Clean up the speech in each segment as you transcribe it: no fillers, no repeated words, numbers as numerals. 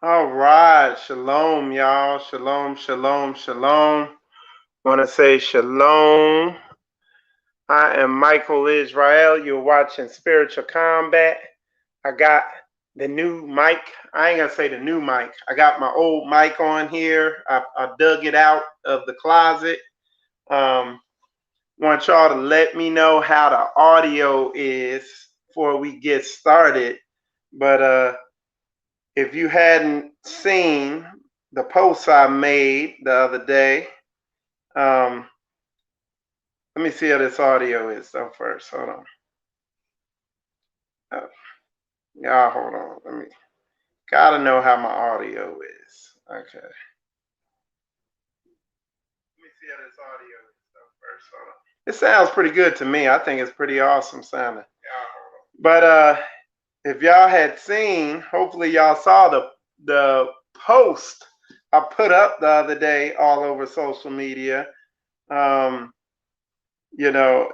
All right, shalom, y'all. Shalom, shalom, shalom. Want to say shalom. I am Michael Israel. You're watching Spiritual Combat. I got the new mic. I ain't gonna say the new mic. I got my old mic on here. I dug it out of the closet. Um, want y'all to let me know how the audio is before we get started. But if you hadn't seen the post I made the other day, um, let me see how this audio is though first. Hold on. Y'all hold on. Let me gotta know how my audio is. Okay. Let me see how this audio is though first. Hold on. It sounds pretty good to me. I think it's pretty awesome sounding. But if y'all had seen, hopefully y'all saw the post I put up the other day all over social media. Um,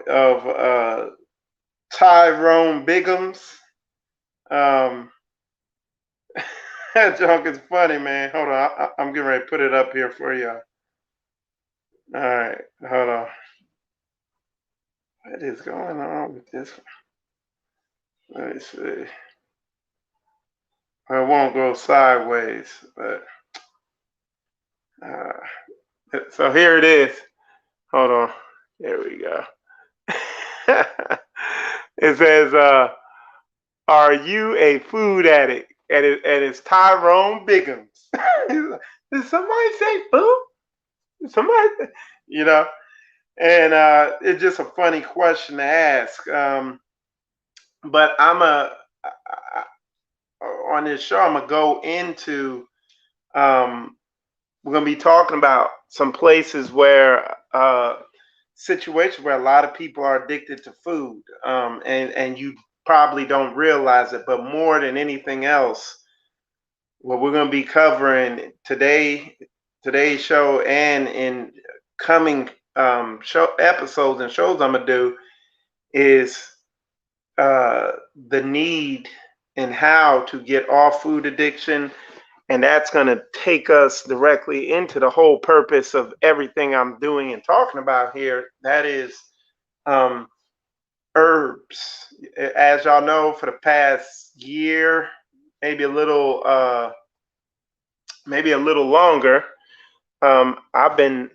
of Tyrone Biggums. Um, that joke is funny, man. Hold on, I'm getting ready to put it up here for you. All right, hold on. What is going on with this one? Let me see. I won't go sideways, but so here it is. Hold on. There we go. It says, "Are you a food addict?" And it's Tyrone Biggums. Did somebody say food? Somebody, you know, and it's just a funny question to ask. But on this show, I'm gonna go into. Um, we're gonna be talking about some places where situations where a lot of people are addicted to food, and you probably don't realize it. But more than anything else, what we're gonna be covering today's show and in coming show episodes and shows I'm gonna do is the need and how to get off food addiction, and that's gonna take us directly into the whole purpose of everything I'm doing and talking about here. That is um, herbs. As y'all know, for the past year, maybe a little, maybe a little longer, I've been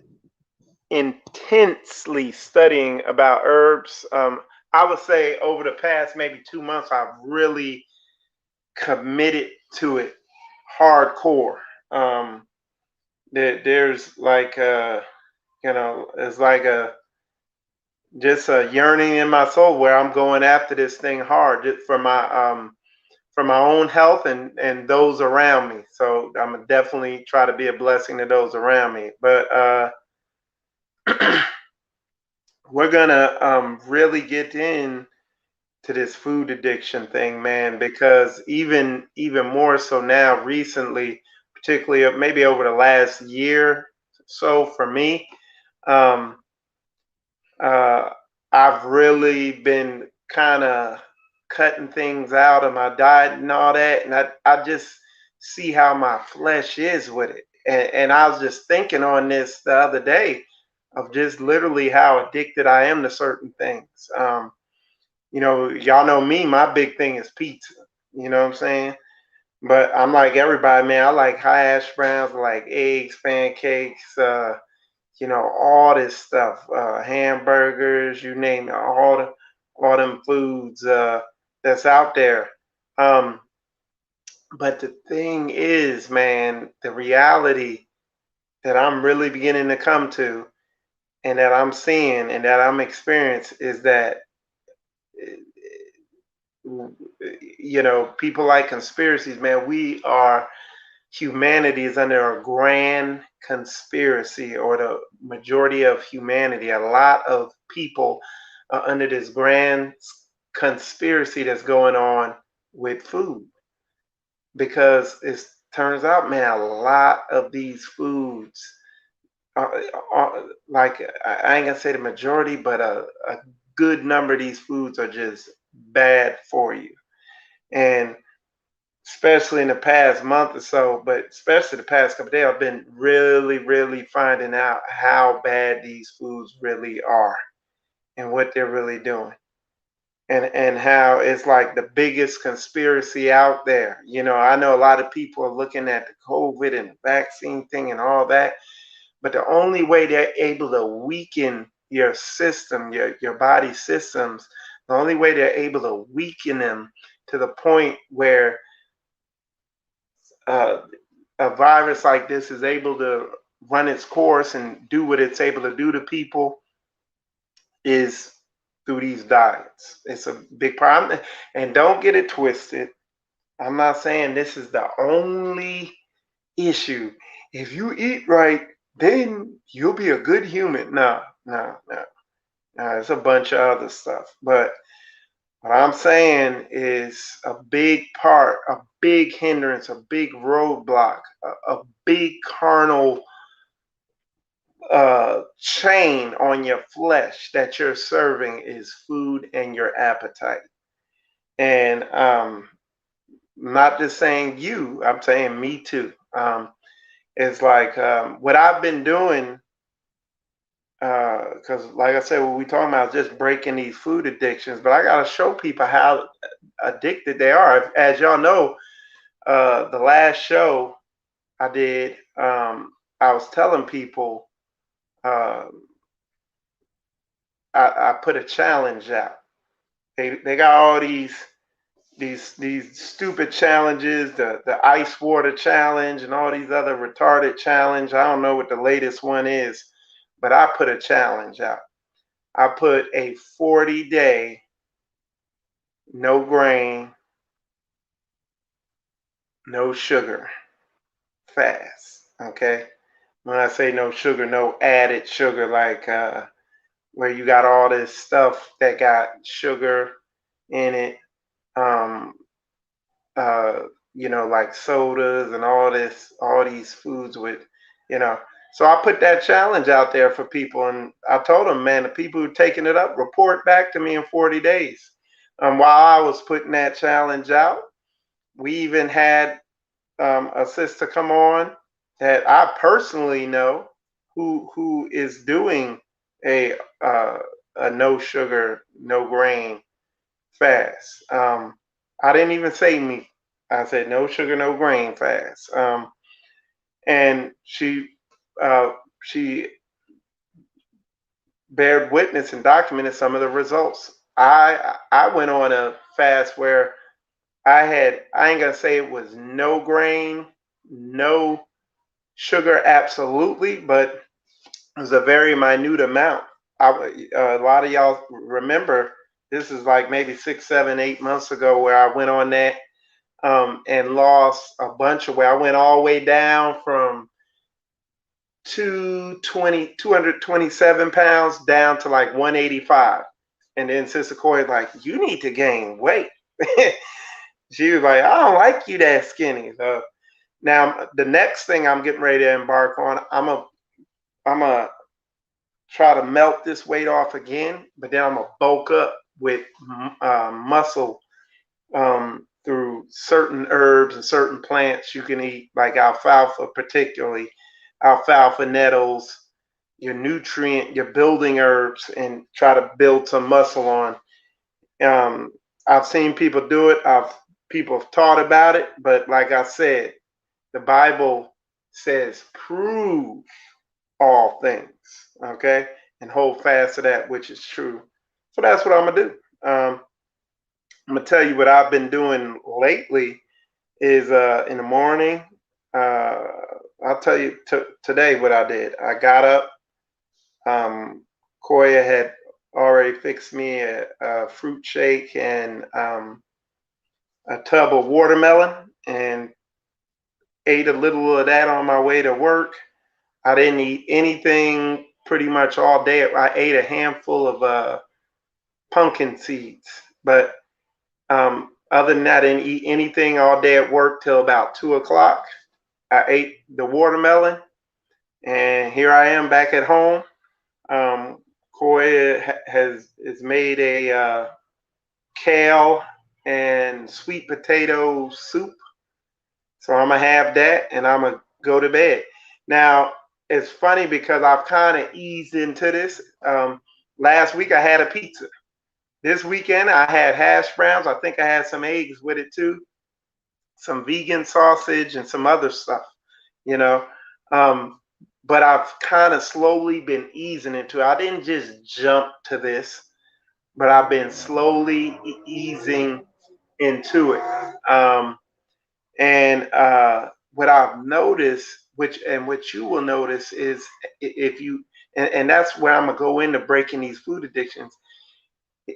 intensely studying about herbs. I would say over the past maybe 2 months, I've really committed to it hardcore. Um, there's like it's like a just a yearning in my soul where I'm going after this thing hard just for my own health and those around me. So I'm gonna definitely try to be a blessing to those around me. But we're gonna really get in to this food addiction thing, man, because even more so now recently, particularly maybe over the last year so for me, um, uh, I've really been kind of cutting things out of my diet and all that, and I just see how my flesh is with it. And I was just thinking on this the other day of just literally how addicted I am to certain things. Y'all know me, my big thing is pizza. You know what I'm saying? But I'm like everybody, man. I like high ash browns, I like eggs, pancakes, all this stuff, hamburgers, you name it, all them foods that's out there. Um, but the thing is, man, the reality that I'm really beginning to come to, and that I'm seeing, and that I'm experiencing, is that people like conspiracies, man. Humanity is under a grand conspiracy, or the majority of humanity, a lot of people are under this grand conspiracy that's going on with food, because it turns out, man, a lot of these foods like, I ain't gonna say the majority, but a good number of these foods are just bad for you. And especially in the past month or so, but especially the past couple of days, I've been really, really finding out how bad these foods really are and what they're really doing. And how it's like the biggest conspiracy out there. You know, I know a lot of people are looking at the COVID and the vaccine thing and all that, but the only way they're able to weaken your system, your body systems, the only way they're able to weaken them to the point where uh, a virus like this is able to run its course and do what it's able to do to people is through these diets. It's a big problem. And don't get it twisted. I'm not saying this is the only issue. If you eat right, then you'll be a good human. No, no, no. No, it's a bunch of other stuff. But what I'm saying is a big part, a big hindrance, a big roadblock, a big carnal chain on your flesh that you're serving is food and your appetite. And not just saying you, I'm saying me too. It's like what I've been doing, because like I said, what we talking about is just breaking these food addictions, but I got to show people how addicted they are. As y'all know, the last show I did, I was telling people uh, I put a challenge out. They got all these stupid challenges, the ice water challenge and all these other retarded challenge. I don't know what the latest one is, but I put a challenge out. I put a 40-day no grain, no sugar fast. Okay. When I say no sugar, no added sugar, like where you got all this stuff that got sugar in it. Um, uh, like sodas and all these foods with, you know. So I put that challenge out there for people, and I told them, man, the people who taking it up, report back to me in 40 days. While I was putting that challenge out, we even had a sister come on that I personally know who is doing a uh, a no sugar, no grain fast. I didn't even say meat. I said no sugar, no grain fast. And uh, she bared witness and documented some of the results. I went on a fast where I ain't gonna say it was no grain, no sugar, absolutely, but it was a very minute amount. A lot of y'all remember this is like maybe 6, 7, 8 months ago where I went on that and lost a bunch of weight. I went all the way down from 227 pounds down to like 185. And then Sister Corey like, you need to gain weight. She was like, I don't like you that skinny. So now the next thing I'm getting ready to embark on, I'm a try to melt this weight off again, but then I'm gonna bulk up with muscle through certain herbs and certain plants you can eat, like alfalfa, particularly alfalfa nettles, your nutrient, your building herbs, and try to build some muscle on. Um, I've seen people do it. People have taught about it, but like I said, the Bible says prove all things, okay, and hold fast to that which is true. So that's what I'm gonna do. I'm gonna tell you what I've been doing lately is in the morning. Uh, I'll tell you today what I did. I got up. Koya had already fixed me a fruit shake and a tub of watermelon, and ate a little of that on my way to work. I didn't eat anything pretty much all day. I ate a handful of pumpkin seeds, but other than that, I didn't eat anything all day at work till about 2 o'clock. I ate the watermelon, and here I am back at home. Koya has made a kale and sweet potato soup, So I'm gonna have that and I'm gonna go to bed. Now it's funny because I've kind of eased into this. Last week I had a pizza. This weekend I had hash browns. I think I had some eggs with it too, some vegan sausage and some other stuff, you know. Um, but I've kind of slowly been easing into it. I didn't just jump to this, but I've been slowly easing into it. And what I've noticed, which you will notice, is if you and that's where I'm gonna go into breaking these food addictions.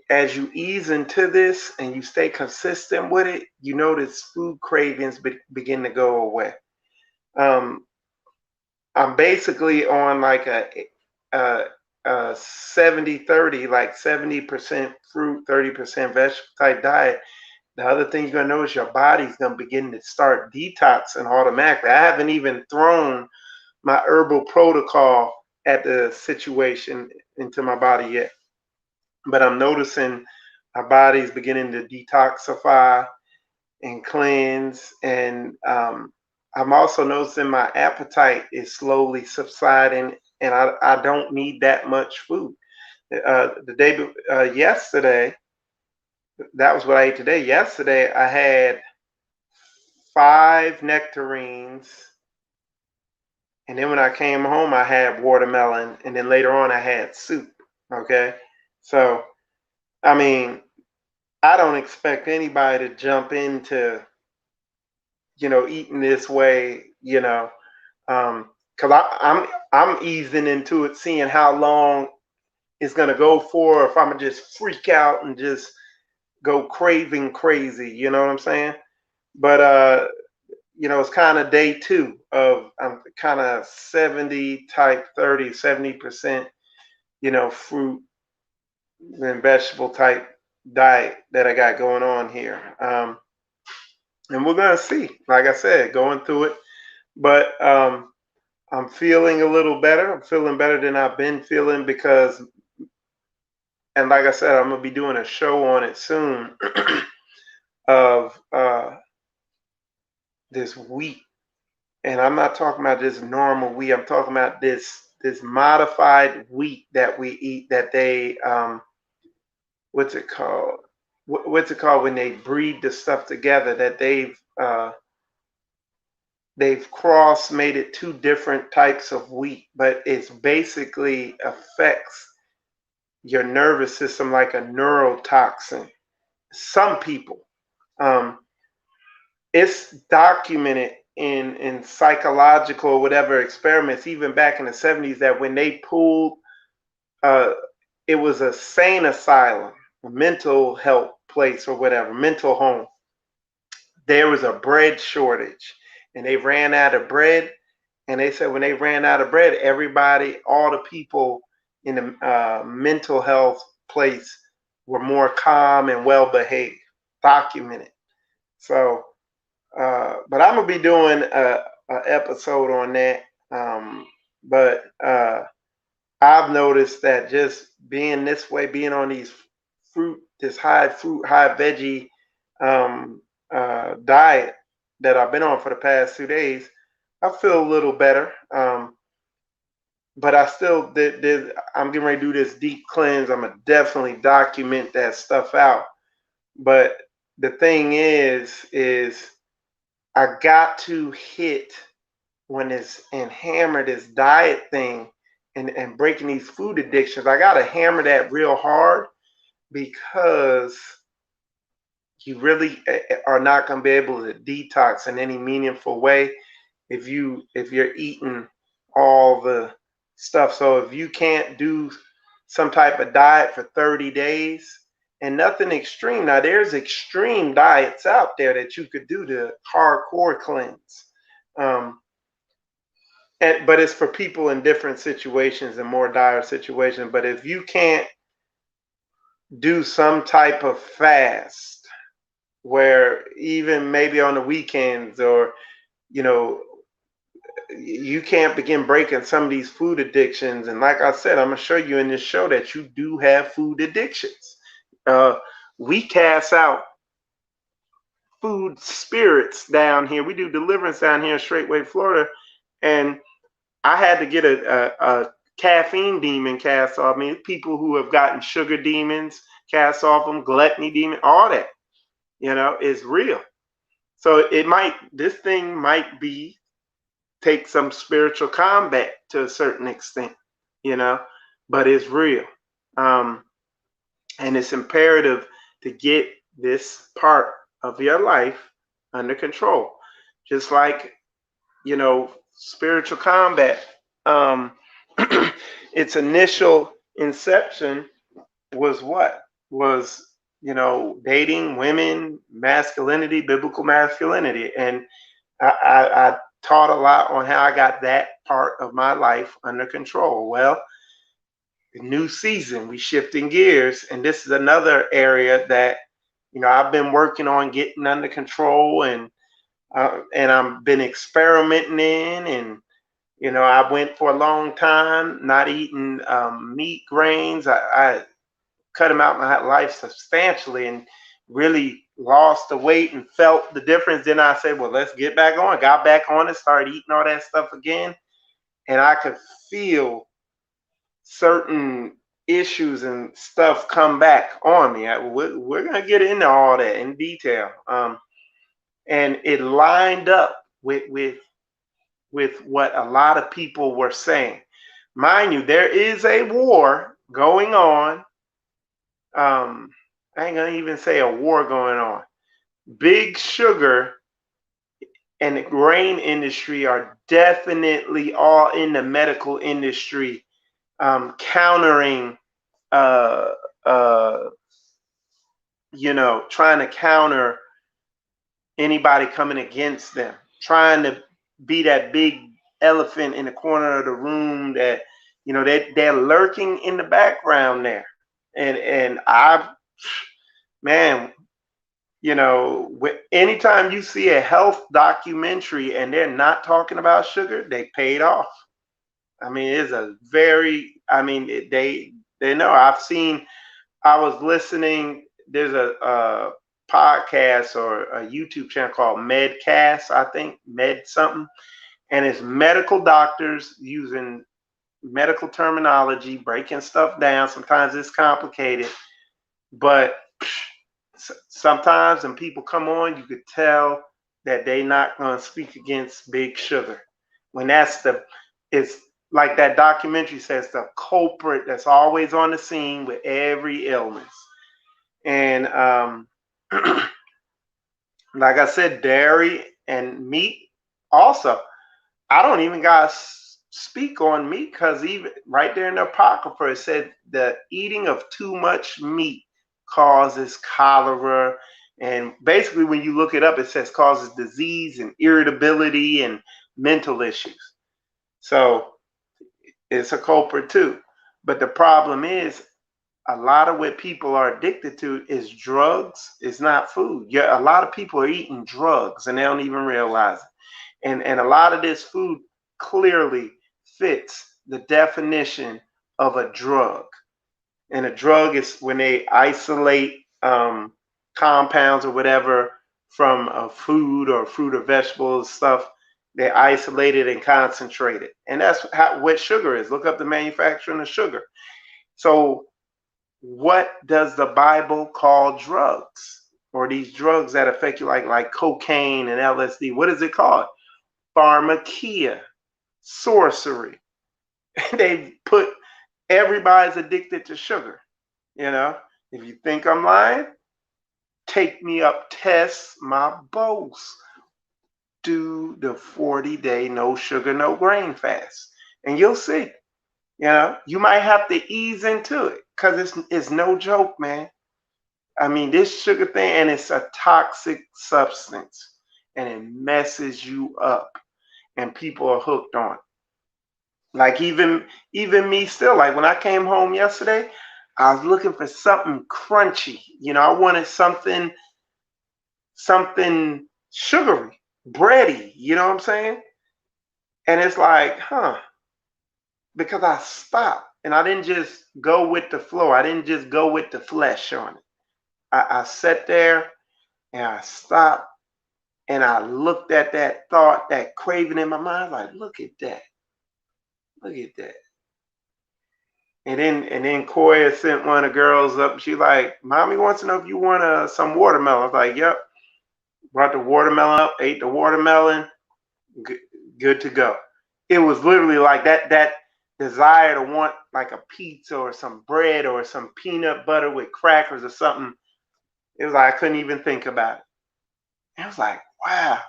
As you ease into this and you stay consistent with it, you notice food cravings begin to go away. Um, I'm basically on like a, a 70-30, like 70% fruit, 30% vegetable type diet. The other thing you're gonna notice, your body's gonna begin to start detoxing automatically. I haven't even thrown my herbal protocol at the situation into my body yet, but I'm noticing my body's beginning to detoxify and cleanse, and I'm also noticing my appetite is slowly subsiding, and I don't need that much food. Yesterday, that was what I ate today. Yesterday, I had 5 nectarines, and then when I came home, I had watermelon, and then later on, I had soup. Okay, so I mean, I don't expect anybody to jump into eating this way, because I'm easing into it, seeing how long it's gonna go for, if I'm gonna just freak out and just go craving crazy. You know what I'm saying? But it's kind of day two of I'm kind of 70 type 30, 70%, fruit and vegetable type diet that I got going on here. And we're gonna see, like I said, going through it. But I'm feeling a little better. I'm feeling better than I've been feeling because, and like I said, I'm gonna be doing a show on it soon of this wheat, and I'm not talking about this normal wheat. I'm talking about this modified wheat that we eat. That they what's it called? What's it called when they breed the stuff together? That they've cross made it two different types of wheat, but it's basically affects your nervous system like a neurotoxin. Some people, um, it's documented in psychological or whatever experiments, even back in the 70s, that when they pulled, uh, it was a sane asylum, a mental health place or whatever, mental home. There was a bread shortage, and they ran out of bread. And they said when they ran out of bread, everybody, all the people in the mental health place were more calm and well behaved, documented. So, but I'm gonna be doing a episode on that. But I've noticed that just being this way, being on these this high fruit, high veggie um, diet that I've been on for the past 2 days, I feel a little better. But I still I'm getting ready to do this deep cleanse. I'm gonna definitely document that stuff out. But the thing is I got to hit when it's and hammer this diet thing and breaking these food addictions. I gotta hammer that real hard because you really are not gonna be able to detox in any meaningful way if you're eating all the stuff. So if you can't do some type of diet for 30 days and nothing extreme. Now there's extreme diets out there that you could do to hardcore cleanse. Um, but it's for people in different situations and more dire situations. But if you can't do some type of fast where even maybe on the weekends or you know you can't begin breaking some of these food addictions. And like I said, I'm gonna show you in this show that you do have food addictions. uh, we cast out food spirits down here. We do deliverance down here in Straightway, Florida, and I had to get a caffeine demon cast off me. People who have gotten sugar demons cast off them, gluttony demon, all that, is real. So this thing might take some spiritual combat to a certain extent, but it's real. And it's imperative to get this part of your life under control. Just like, spiritual combat. Its initial inception was what? Was, dating women, masculinity, biblical masculinity. And I taught a lot on how I got that part of my life under control. Well, new season, we shifting gears, and this is another area that I've been working on getting under control, and I've been experimenting in, and I went for a long time not eating meat, grains. I cut them out my life substantially and really lost the weight and felt the difference. Then I said, well, let's get back on. Got back on it, started eating all that stuff again, and I could feel certain issues and stuff come back on me. We're gonna get into all that in detail, and it lined up with what a lot of people were saying. Mind you, there is a war going on. I ain't gonna even say a war going on. Big Sugar and the grain industry are definitely all in the medical industry, countering, trying to counter anybody coming against them, trying to be that big elephant in the corner of the room that, they're lurking in the background there. And man, anytime you see a health documentary and they're not talking about sugar, they paid off. I mean, they know. I was listening, there's a podcast or a YouTube channel called Medcast, I think, Med something, and it's medical doctors using medical terminology, breaking stuff down. Sometimes it's complicated, but sometimes when people come on, you could tell that they're not going to speak against Big Sugar. When it's like that documentary says, the culprit that's always on the scene with every illness. And like I said, dairy and meat also. I don't even got to speak on meat, because even right there in the Apocrypha, it said the eating of too much meat causes cholera. And basically, when you look it up, it says causes disease and irritability and mental issues. So it's a culprit too. But the problem is, a lot of what people are addicted to is drugs. It's not food. Yeah, a lot of people are eating drugs and they don't even realize it. And a lot of this food clearly fits the definition of a drug. And a drug is when they isolate compounds or whatever from a food or fruit or vegetables stuff. They isolate it and concentrate it. And that's what sugar is. Look up the manufacturing of sugar. So what does the Bible call drugs, or these drugs that affect you, like cocaine and LSD? What is it called? Pharmakia, sorcery. They put everybody's addicted to sugar. If you think I'm lying, take me up, test my boast. Do the 40-day no sugar, no grain fast, and you'll see. You might have to ease into it, because it's no joke, man. I mean, this sugar thing, and it's a toxic substance, and it messes you up, and people are hooked on it. Like even me still, like when I came home yesterday, I was looking for something crunchy. I wanted something sugary, bready, you know what I'm saying? And it's like, because I stopped and I didn't just go with the flow. I didn't just go with the flesh on it. I sat there and I stopped And I looked at that thought, that craving in my mind, like, look at that. Look at that. And then Koya sent one of the girls up. She like, Mommy wants to know if you want some watermelon. I was like, yep. Brought the watermelon up, ate the watermelon, good, good to go. It was literally like that desire to want like a pizza or some bread or some peanut butter with crackers or something. It was like I couldn't even think about it. I was like, wow.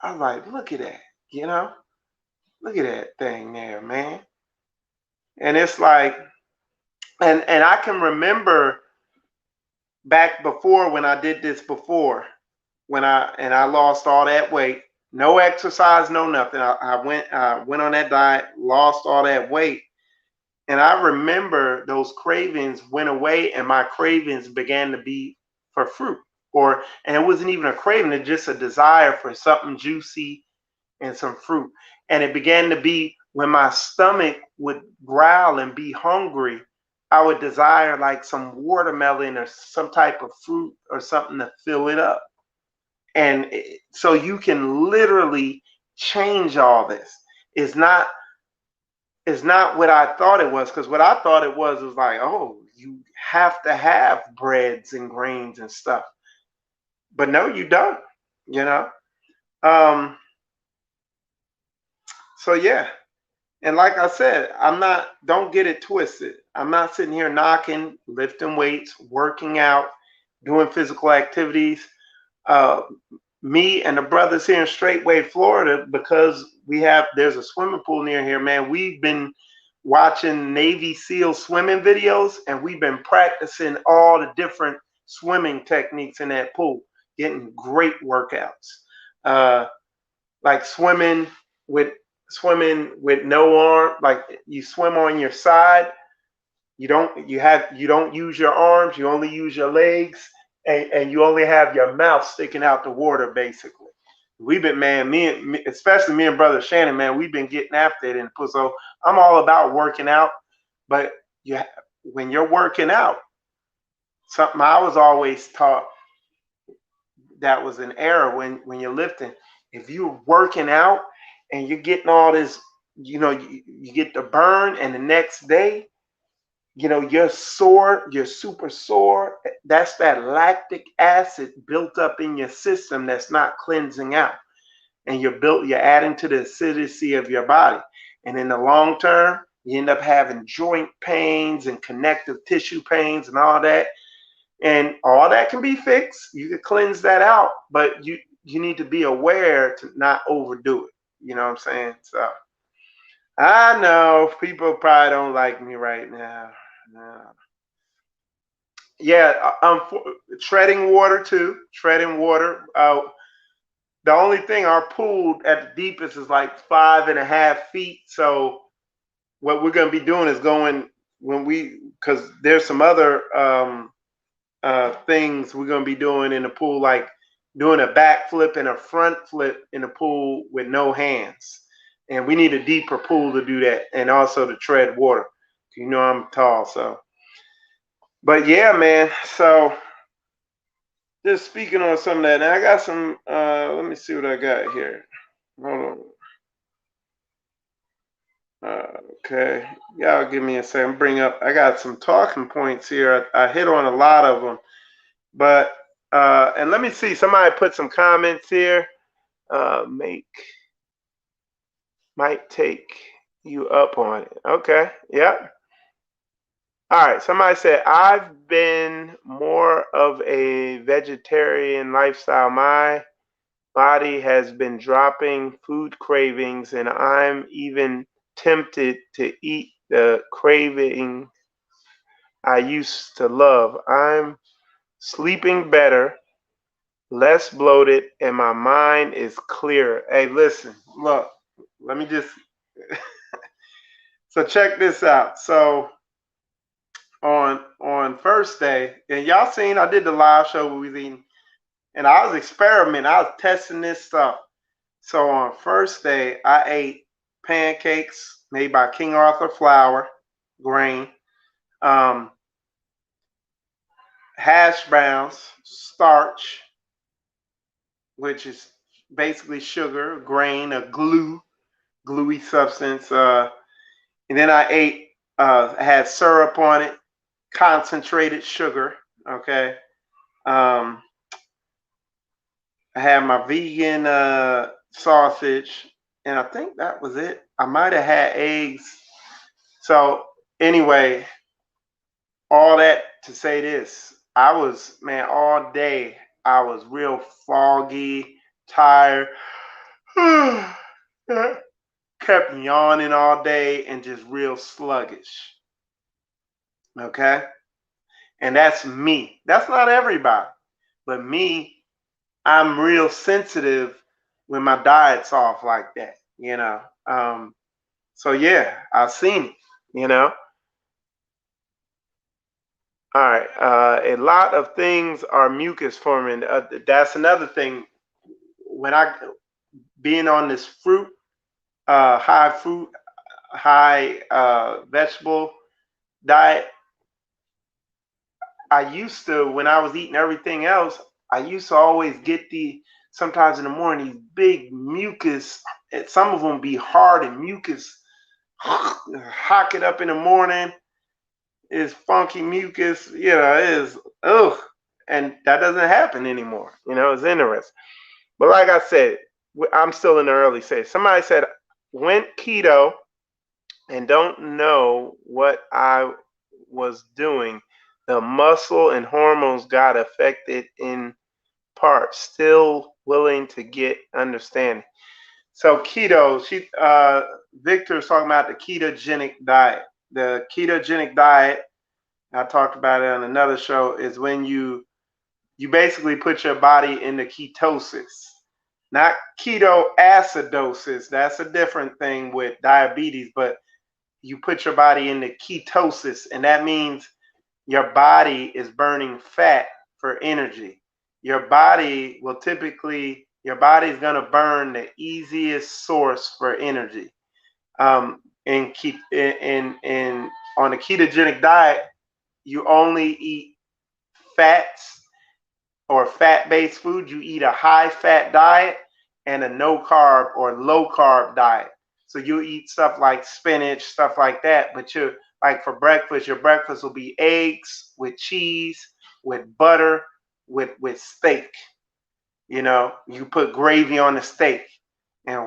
I was like, look at that, you know? Look at that thing there, man. And it's like, and I can remember back before when I did this before, when I lost all that weight, no exercise, no nothing. I went on that diet, lost all that weight, and I remember those cravings went away, and my cravings began to be for fruit, and it wasn't even a craving, it's just a desire for something juicy and some fruit. And it began to be when my stomach would growl and be hungry, I would desire like some watermelon or some type of fruit or something to fill it up. And so you can literally change all this. It's not it's not what I thought it was, because what I thought it was like, oh, you have to have breads and grains and stuff. But no, you don't, you know. Um, so yeah, and like I said, don't get it twisted. I'm not sitting here knocking, lifting weights, working out, doing physical activities. Uh, Me and the brothers here in Straightway, Florida, because there's a swimming pool near here, man. We've been watching Navy SEAL swimming videos, and we've been practicing all the different swimming techniques in that pool, getting great workouts. Uh, like with swimming with no arm, like you swim on your side. You don't use your arms, you only use your legs, and you only have your mouth sticking out the water basically. We've been, man, especially me and brother Shannon, man, we've been getting after it in the pool. So I'm all about working out, but you when you're working out, something I was always taught that was an error when you're lifting. If you're working out and you're getting all this, you get the burn, and the next day, you're sore, you're super sore. That's that lactic acid built up in your system that's not cleansing out. And you're adding to the acidity of your body. And in the long term, you end up having joint pains and connective tissue pains and all that. And all that can be fixed. You can cleanse that out, but you need to be aware to not overdo it. You know what I'm saying? So I know people probably don't like me right now. No. Yeah, treading water too. Treading water. The only thing, our pool at the deepest is like 5.5 feet. So what we're going to be doing is because there's some other things we're going to be doing in the pool, like doing a back flip and a front flip in the pool with no hands. And we need a deeper pool to do that, and also to tread water. I'm tall, so. But yeah, man. So just speaking on some of that, and I got some. Let me see what I got here. Hold on. Okay, y'all give me a second. I got some talking points here. I hit on a lot of them, but and let me see. Somebody put some comments here. Might take you up on it. Okay. Yep. All right. Somebody said, I've been more of a vegetarian lifestyle. My body has been dropping food cravings, and I'm even tempted to eat the craving I used to love. I'm sleeping better, less bloated, and my mind is clear. Hey, listen, look, let me just. So check this out. So on first day, and y'all seen I did the live show where we was eating, and I was experimenting. I was testing this stuff. So on first day, I ate pancakes made by King Arthur flour, grain, um, hash browns, starch, which is basically sugar, grain, a gluey substance. And then I ate, had syrup on it, concentrated sugar. Okay. Um, I had my vegan sausage, and I think that was it. I might have had eggs. So anyway, all that to say this, I was, man, all day I was real foggy, tired, kept yawning all day and just real sluggish. Okay. And that's me. That's not everybody, but me, I'm real sensitive when my diet's off like that, you know. So yeah, I've seen it, you know. All right. A lot of things are mucus forming. That's another thing. When I being on this high vegetable diet, I used to, when I was eating everything else, I used to always get sometimes in the morning, these big mucus, and some of them be hard and mucus, hock it up in the morning, is funky mucus, it is, ugh, and that doesn't happen anymore, it's interesting. But like I said, I'm still in the early stage. Somebody said, went keto and don't know what I was doing. The muscle and hormones got affected in part. Still willing to get understanding. So keto, Victor's talking about the ketogenic diet. The ketogenic diet, I talked about it on another show, is when you basically put your body into ketosis. Not ketoacidosis. That's a different thing with diabetes, but you put your body into ketosis, and that means your body is burning fat for energy. Your body is going to burn the easiest source for energy. And keep in on a ketogenic diet, you only eat fats or fat-based food. You eat a high-fat diet and a no-carb or low-carb diet. So you eat stuff like spinach, stuff like that, but like for breakfast, your breakfast will be eggs with cheese, with butter, with steak. You put gravy on the steak, and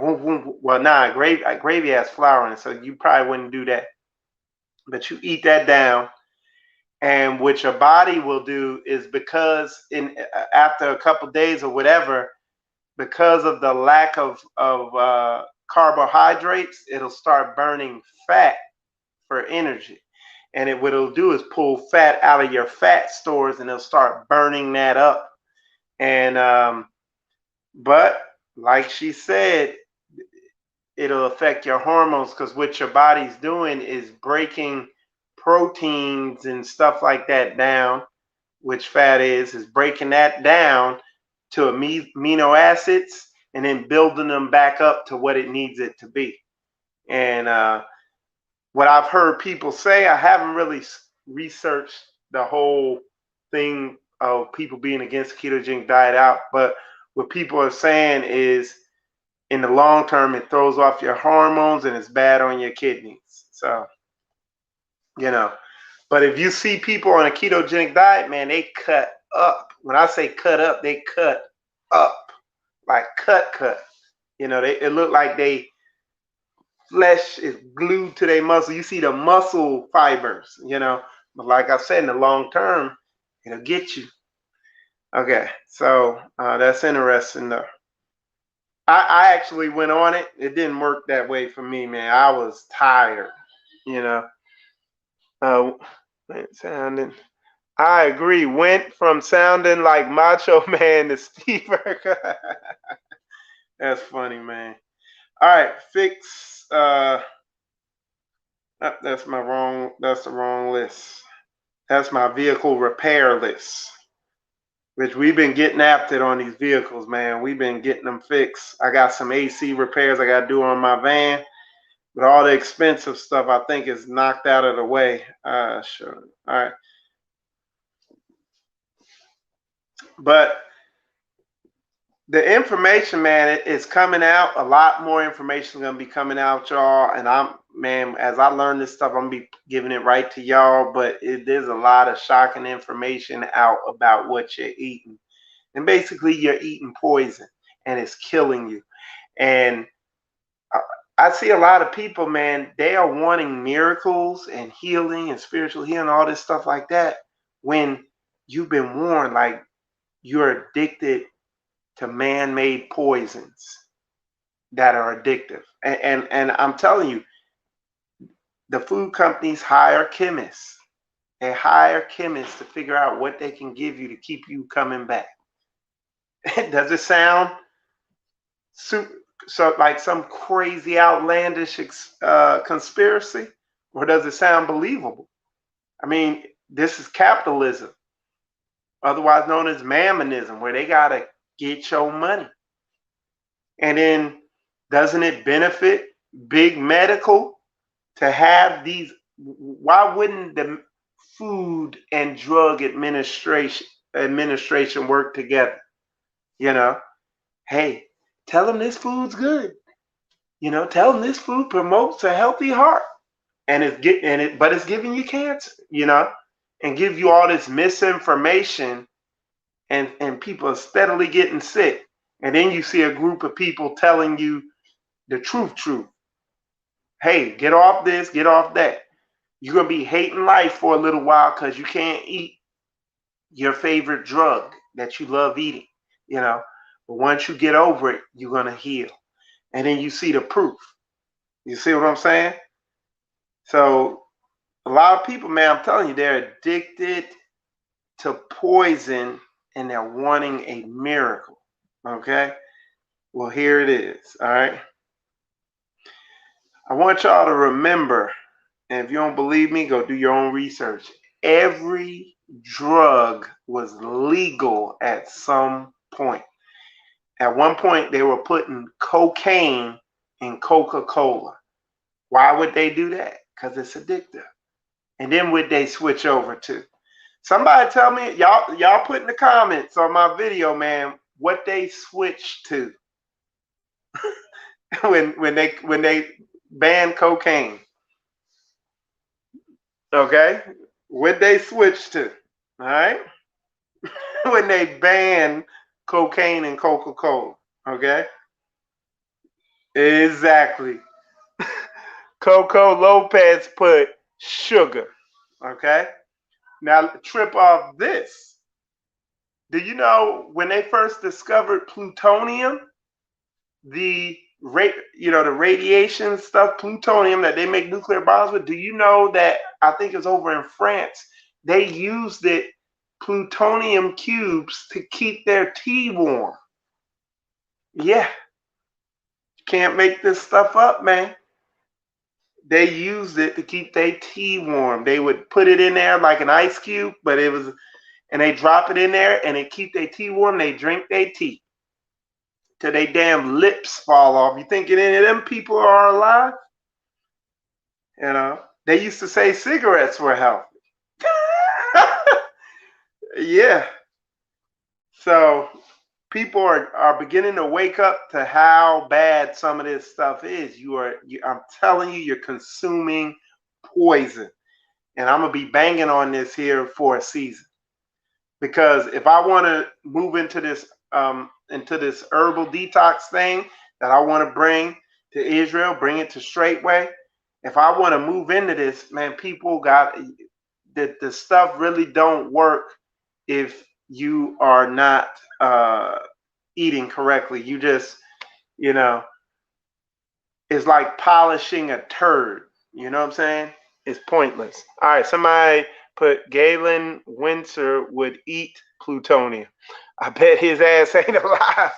gravy has flour in it, so you probably wouldn't do that. But you eat that down, and what your body will do is, because after a couple of days or whatever, because of the lack of carbohydrates, it'll start burning fat for energy. And what it'll do is pull fat out of your fat stores, and it'll start burning that up. And but like she said, it'll affect your hormones, because what your body's doing is breaking proteins and stuff like that down, which fat is breaking that down to amino acids and then building them back up to what it needs it to be. And what I've heard people say, I haven't really researched the whole thing of people being against ketogenic diet out, but what people are saying is, in the long term, it throws off your hormones and it's bad on your kidneys. So, but if you see people on a ketogenic diet, man, they cut up. When I say cut up, they cut up, like cut. It look like they flesh is glued to their muscle. You see the muscle fibers, But like I said, in the long term, it'll get you. Okay, so that's interesting though. I actually went on it. It didn't work that way for me, man. I was tired, you know. Sounding. I agree. Went from sounding like Macho Man to Steve Urkel. That's funny, man. All right, fix. That's the wrong list. That's my vehicle repair list, which we've been getting after it on these vehicles, man. We've been getting them fixed. I got some AC repairs I got to do on my van, but all the expensive stuff I think is knocked out of the way. Sure. All right. But the information, man, is coming out. A lot more information gonna be coming out, y'all. And man, as I learn this stuff, I'm gonna be giving it right to y'all. But there's a lot of shocking information out about what you're eating, and basically, you're eating poison, and it's killing you. And I see a lot of people, man, they are wanting miracles and healing and spiritual healing, all this stuff like that, when you've been warned, like you're addicted to man-made poisons that are addictive. And I'm telling you, the food companies hire chemists. They hire chemists to figure out what they can give you to keep you coming back. Does it sound so like some crazy outlandish conspiracy, or does it sound believable? I mean, this is capitalism, otherwise known as mammonism, where they gotta get your money. And then doesn't it benefit big medical to have these? Why wouldn't the Food and Drug Administration work together? You know, hey, tell them this food's good. Tell them this food promotes a healthy heart, and but it's giving you cancer. And give you all this misinformation, and people are steadily getting sick. And then you see a group of people telling you the truth. Hey, get off this, get off that. You're gonna be hating life for a little while because you can't eat your favorite drug that you love eating. But once you get over it, you're gonna heal. And then you see the proof. You see what I'm saying? So a lot of people, man, I'm telling you, they're addicted to poison and they're wanting a miracle. Okay? Well, here it is. All right. I want y'all to remember, and if you don't believe me, go do your own research. Every drug was legal at some point. At one point, they were putting cocaine in Coca-Cola. Why would they do that? Because it's addictive. And then would they switch over to? Somebody tell me, y'all put in the comments on my video, man, what they switched to when they banned cocaine. Okay? What they switch to? All right? When they banned cocaine and Coca-Cola. Okay? Exactly. Coco Lopez put sugar. Okay? Now trip off this. Do you know when they first discovered plutonium, the radiation stuff, plutonium that they make nuclear bombs with? Do you know that I think it's over in France? They used plutonium cubes to keep their tea warm. Yeah. Can't make this stuff up, man. They used it to keep their tea warm. They would put it in there like an ice cube, and they drop it in there and it keep their tea warm. They drink their tea till they damn lips fall off. You thinking any of them people are alive? They used to say cigarettes were healthy. Yeah. So people are beginning to wake up to how bad some of this stuff is. I'm telling you, you're consuming poison. And I'm gonna be banging on this here for a season. Because if I want to move into this herbal detox thing that I want to bring to Israel, bring it to Straightway. If I want to move into this, man, people got the stuff really don't work if you are not eating correctly. You just, it's like polishing a turd. You know what I'm saying? It's pointless. All right, somebody put Galen Windsor would eat plutonium. I bet his ass ain't alive.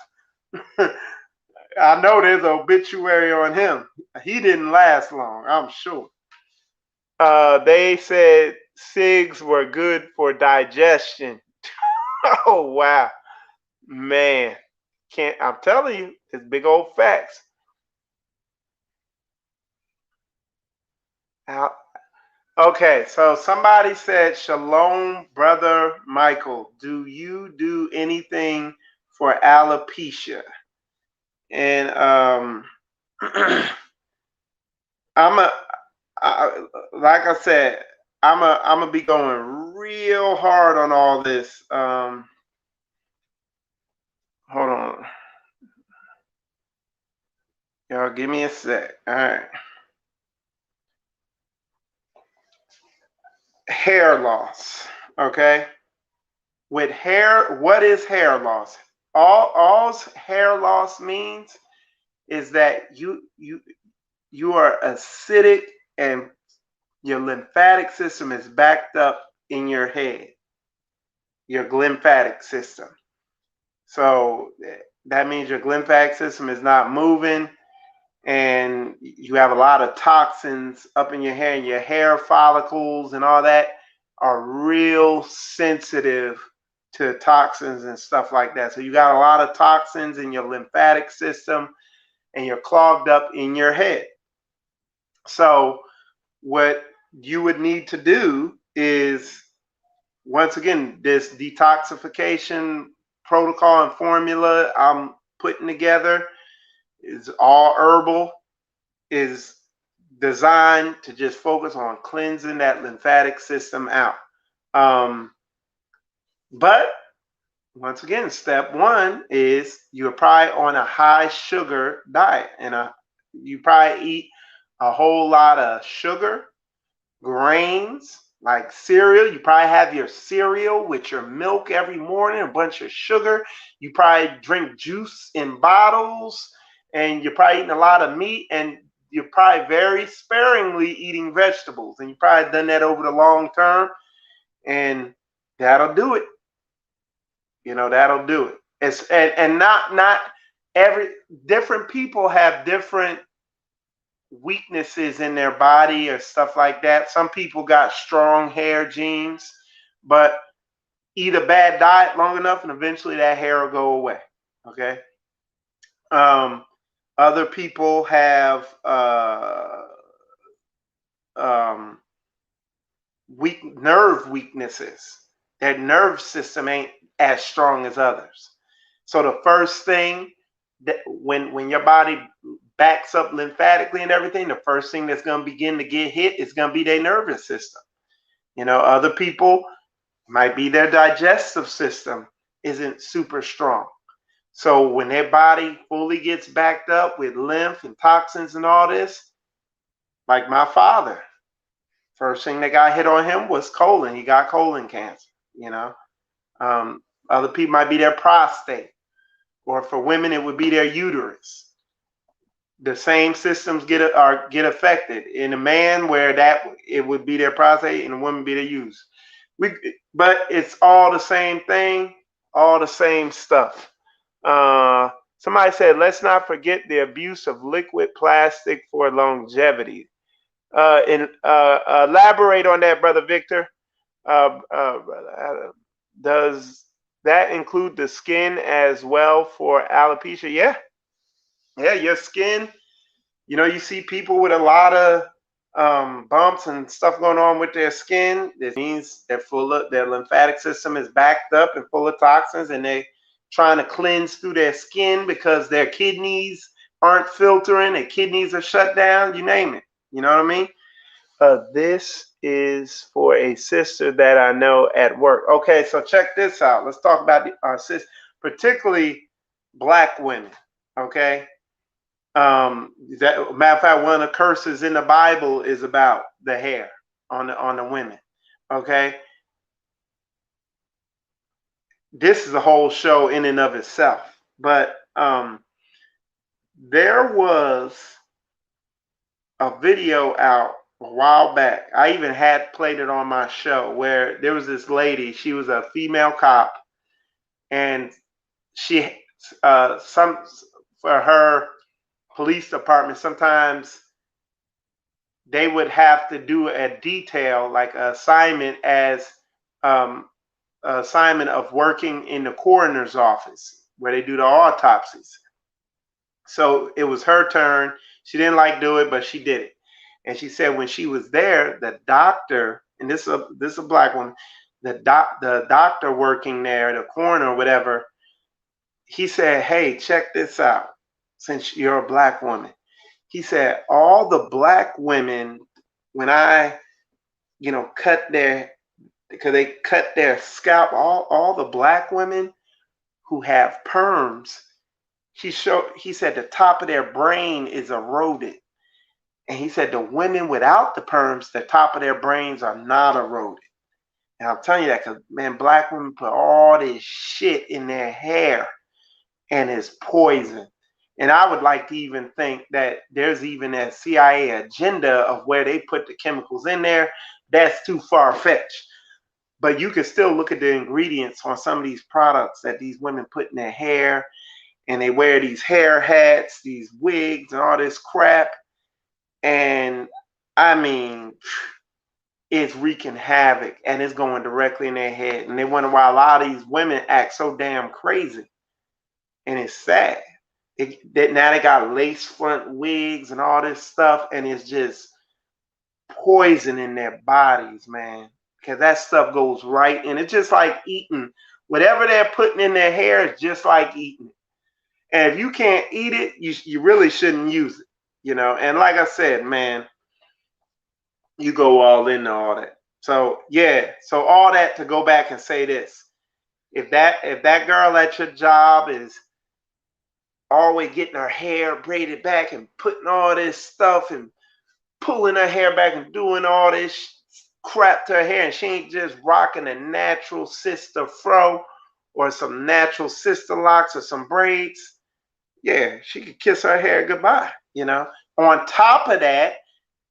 I know there's an obituary on him. He didn't last long, I'm sure. They said cigs were good for digestion. Oh wow, man! I'm telling you, it's big old facts. Okay, so somebody said, Shalom, brother Michael. Do you do anything for alopecia. And like I said, I'm gonna be going real hard on all this. Hold on, y'all, give me a sec. All right, hair loss. Okay, with hair, what is hair loss? All hair loss means is that you are acidic and your lymphatic system is backed up in your head, your lymphatic system. So that means your lymphatic system is not moving and you have a lot of toxins up in your hair, and your hair follicles and all that are real sensitive to toxins and stuff like that. So you got a lot of toxins in your lymphatic system and you're clogged up in your head. So what you would need to do is, once again, this detoxification protocol and formula I'm putting together is all herbal, is designed to just focus on cleansing that lymphatic system out. But once again, step one is you're probably on a high sugar diet, and you probably eat a whole lot of sugar, grains, like cereal. You probably have your cereal with your milk every morning, a bunch of sugar. You probably drink juice in bottles, and you're probably eating a lot of meat, and you're probably very sparingly eating vegetables. And you probably done that over the long term, and that'll do it. That'll do it. And not every different people have different weaknesses in their body or stuff like that. Some people got strong hair genes, but eat a bad diet long enough and eventually that hair will go away. Okay. Other people have weak nerve weaknesses. Their nerve system ain't as strong as others. So the first thing that when your body backs up lymphatically and everything, the first thing that's going to begin to get hit is going to be their nervous system. Other people might be their digestive system isn't super strong. So when their body fully gets backed up with lymph and toxins and all this, like my father, first thing that got hit on him was colon. He got colon cancer. Other people might be their prostate, or for women it would be their uterus. The same systems get affected. In a man, where it would be their prostate, and a woman be their uterus. But it's all the same thing, all the same stuff. Somebody said, let's not forget the abuse of liquid plastic for longevity. Elaborate on that, Brother Victor. Does that include the skin as well for alopecia? Yeah, your skin. You see people with a lot of bumps and stuff going on with their skin. This means their lymphatic system is backed up and full of toxins, and they're trying to cleanse through their skin because their kidneys aren't filtering, their kidneys are shut down, you name it. You know what I mean? This is for a sister that I know at work. Okay, so check this out. Let's talk about our sisters, particularly black women. Okay. Matter of fact, one of the curses in the Bible is about the hair on the women. Okay. This is a whole show in and of itself. But there was a video out a while back. I even had played it on my show, where there was this lady. She was a female cop, and she for her police department, sometimes they would have to do a detail, like an assignment, as assignment of working in the coroner's office where they do the autopsies. So it was her turn. She didn't like do it, but she did it. And she said when she was there, the doctor, and this is a black woman, the doctor working there, the coroner or whatever, he said, hey, check this out. Since you're a black woman, he said, all the black women, when I, cut their, because they cut their scalp, all the black women who have perms, he said the top of their brain is eroded. And he said the women without the perms, the top of their brains are not eroded. And I'm telling you that because, man, black women put all this shit in their hair and it's poison. And I would like to even think that there's even a CIA agenda of where they put the chemicals in there. That's too far fetched. But you can still look at the ingredients on some of these products that these women put in their hair, and they wear these hair hats, these wigs, and all this crap. And I mean, it's wreaking havoc and it's going directly in their head. And they wonder why a lot of these women act so damn crazy. And it's sad. Now they got lace front wigs and all this stuff, and it's just poison in their bodies, man. Because that stuff goes right in. It's just like eating. Whatever they're putting in their hair is just like eating it. And if you can't eat it, you really shouldn't use it. And like I said, man, you go all into all that. So yeah, so all that to go back and say this. If that girl at your job is always getting her hair braided back and putting all this stuff and pulling her hair back and doing all this crap to her hair, and she ain't just rocking a natural sister fro or some natural sister locks or some braids, yeah, she could kiss her hair goodbye. On top of that,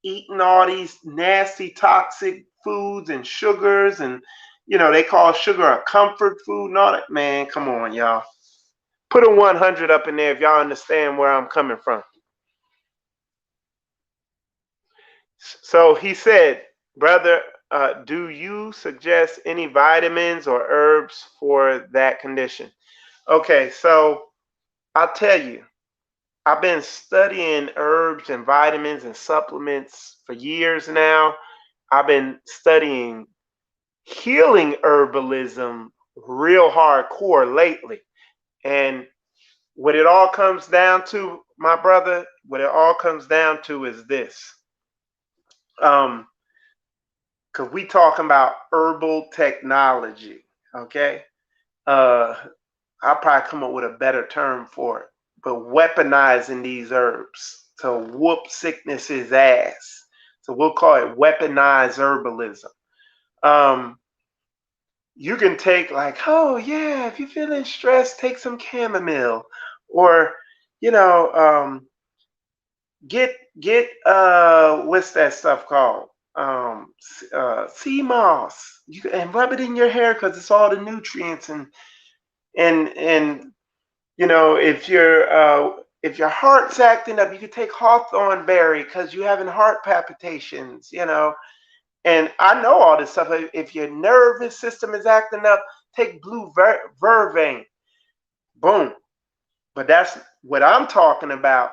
eating all these nasty toxic foods and sugars, and they call sugar a comfort food and all that. Man, come on, y'all. Put a 100 up in there if y'all understand where I'm coming from. So he said, brother, do you suggest any vitamins or herbs for that condition? Okay, so I'll tell you, I've been studying herbs and vitamins and supplements for years now. I've been studying healing herbalism real hardcore lately. And what it all comes down to, my brother, what it all comes down to is this. Because we talking about herbal technology, okay? I'll probably come up with a better term for it. But weaponizing these herbs to whoop sickness's ass. So we'll call it weaponized herbalism. You can take like, oh yeah, if you're feeling stressed, take some chamomile, or get what's that stuff called? Sea moss. And rub it in your hair because it's all the nutrients and if your heart's acting up, you can take hawthorn berry because you're having heart palpitations. And I know all this stuff. If your nervous system is acting up, take blue vervain. Boom. But that's what I'm talking about.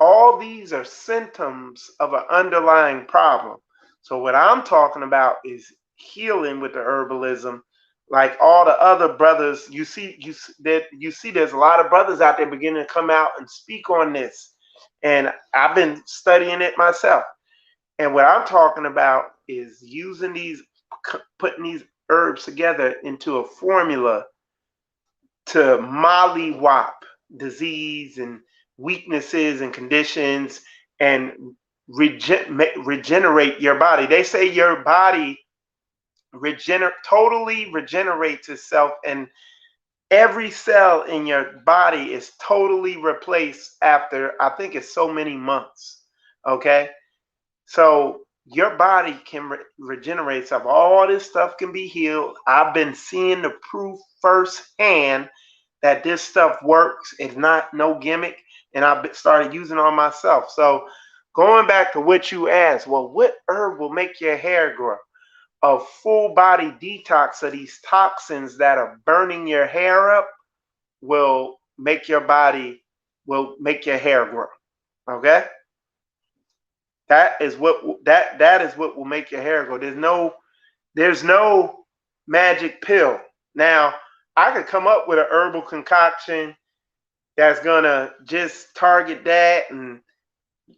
All these are symptoms of an underlying problem. So what I'm talking about is healing with the herbalism. Like all the other brothers, you see there's a lot of brothers out there beginning to come out and speak on this. And I've been studying it myself. And what I'm talking about is putting these herbs together into a formula to mollywop disease and weaknesses and conditions and regenerate your body. They say your body totally regenerates itself, and every cell in your body is totally replaced after, I think it's so many months. Okay? So your body can regenerate itself. All this stuff can be healed. I've been seeing the proof firsthand that this stuff works. It's not no gimmick, and I've started using it on myself. So going back to what you asked, well, what herb will make your hair grow? A full body detox of these toxins that are burning your hair up will make your hair grow. Okay? That is what will make your hair grow. There's no magic pill. Now, I could come up with a herbal concoction that's gonna just target that, and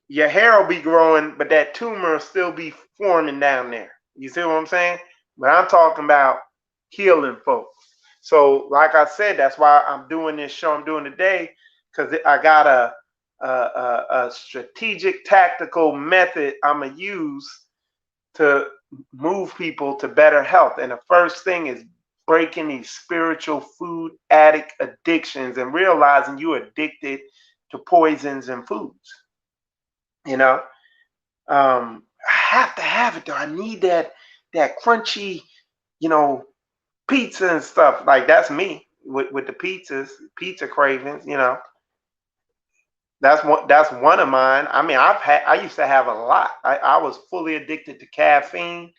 your hair will be growing, but that tumor will still be forming down there. You see what I'm saying? But I'm talking about healing folks. So, like I said, that's why I'm doing this show I'm doing today, because I got a strategic, tactical method I'm gonna use to move people to better health. And the first thing is breaking these spiritual food addict addictions and realizing you're addicted to poisons and foods. You know, I have to have it though. I need that crunchy, you know, pizza and stuff. Like that's me with the pizza cravings. You know, that's one of mine. I mean, I used to have a lot. I was fully addicted to caffeine,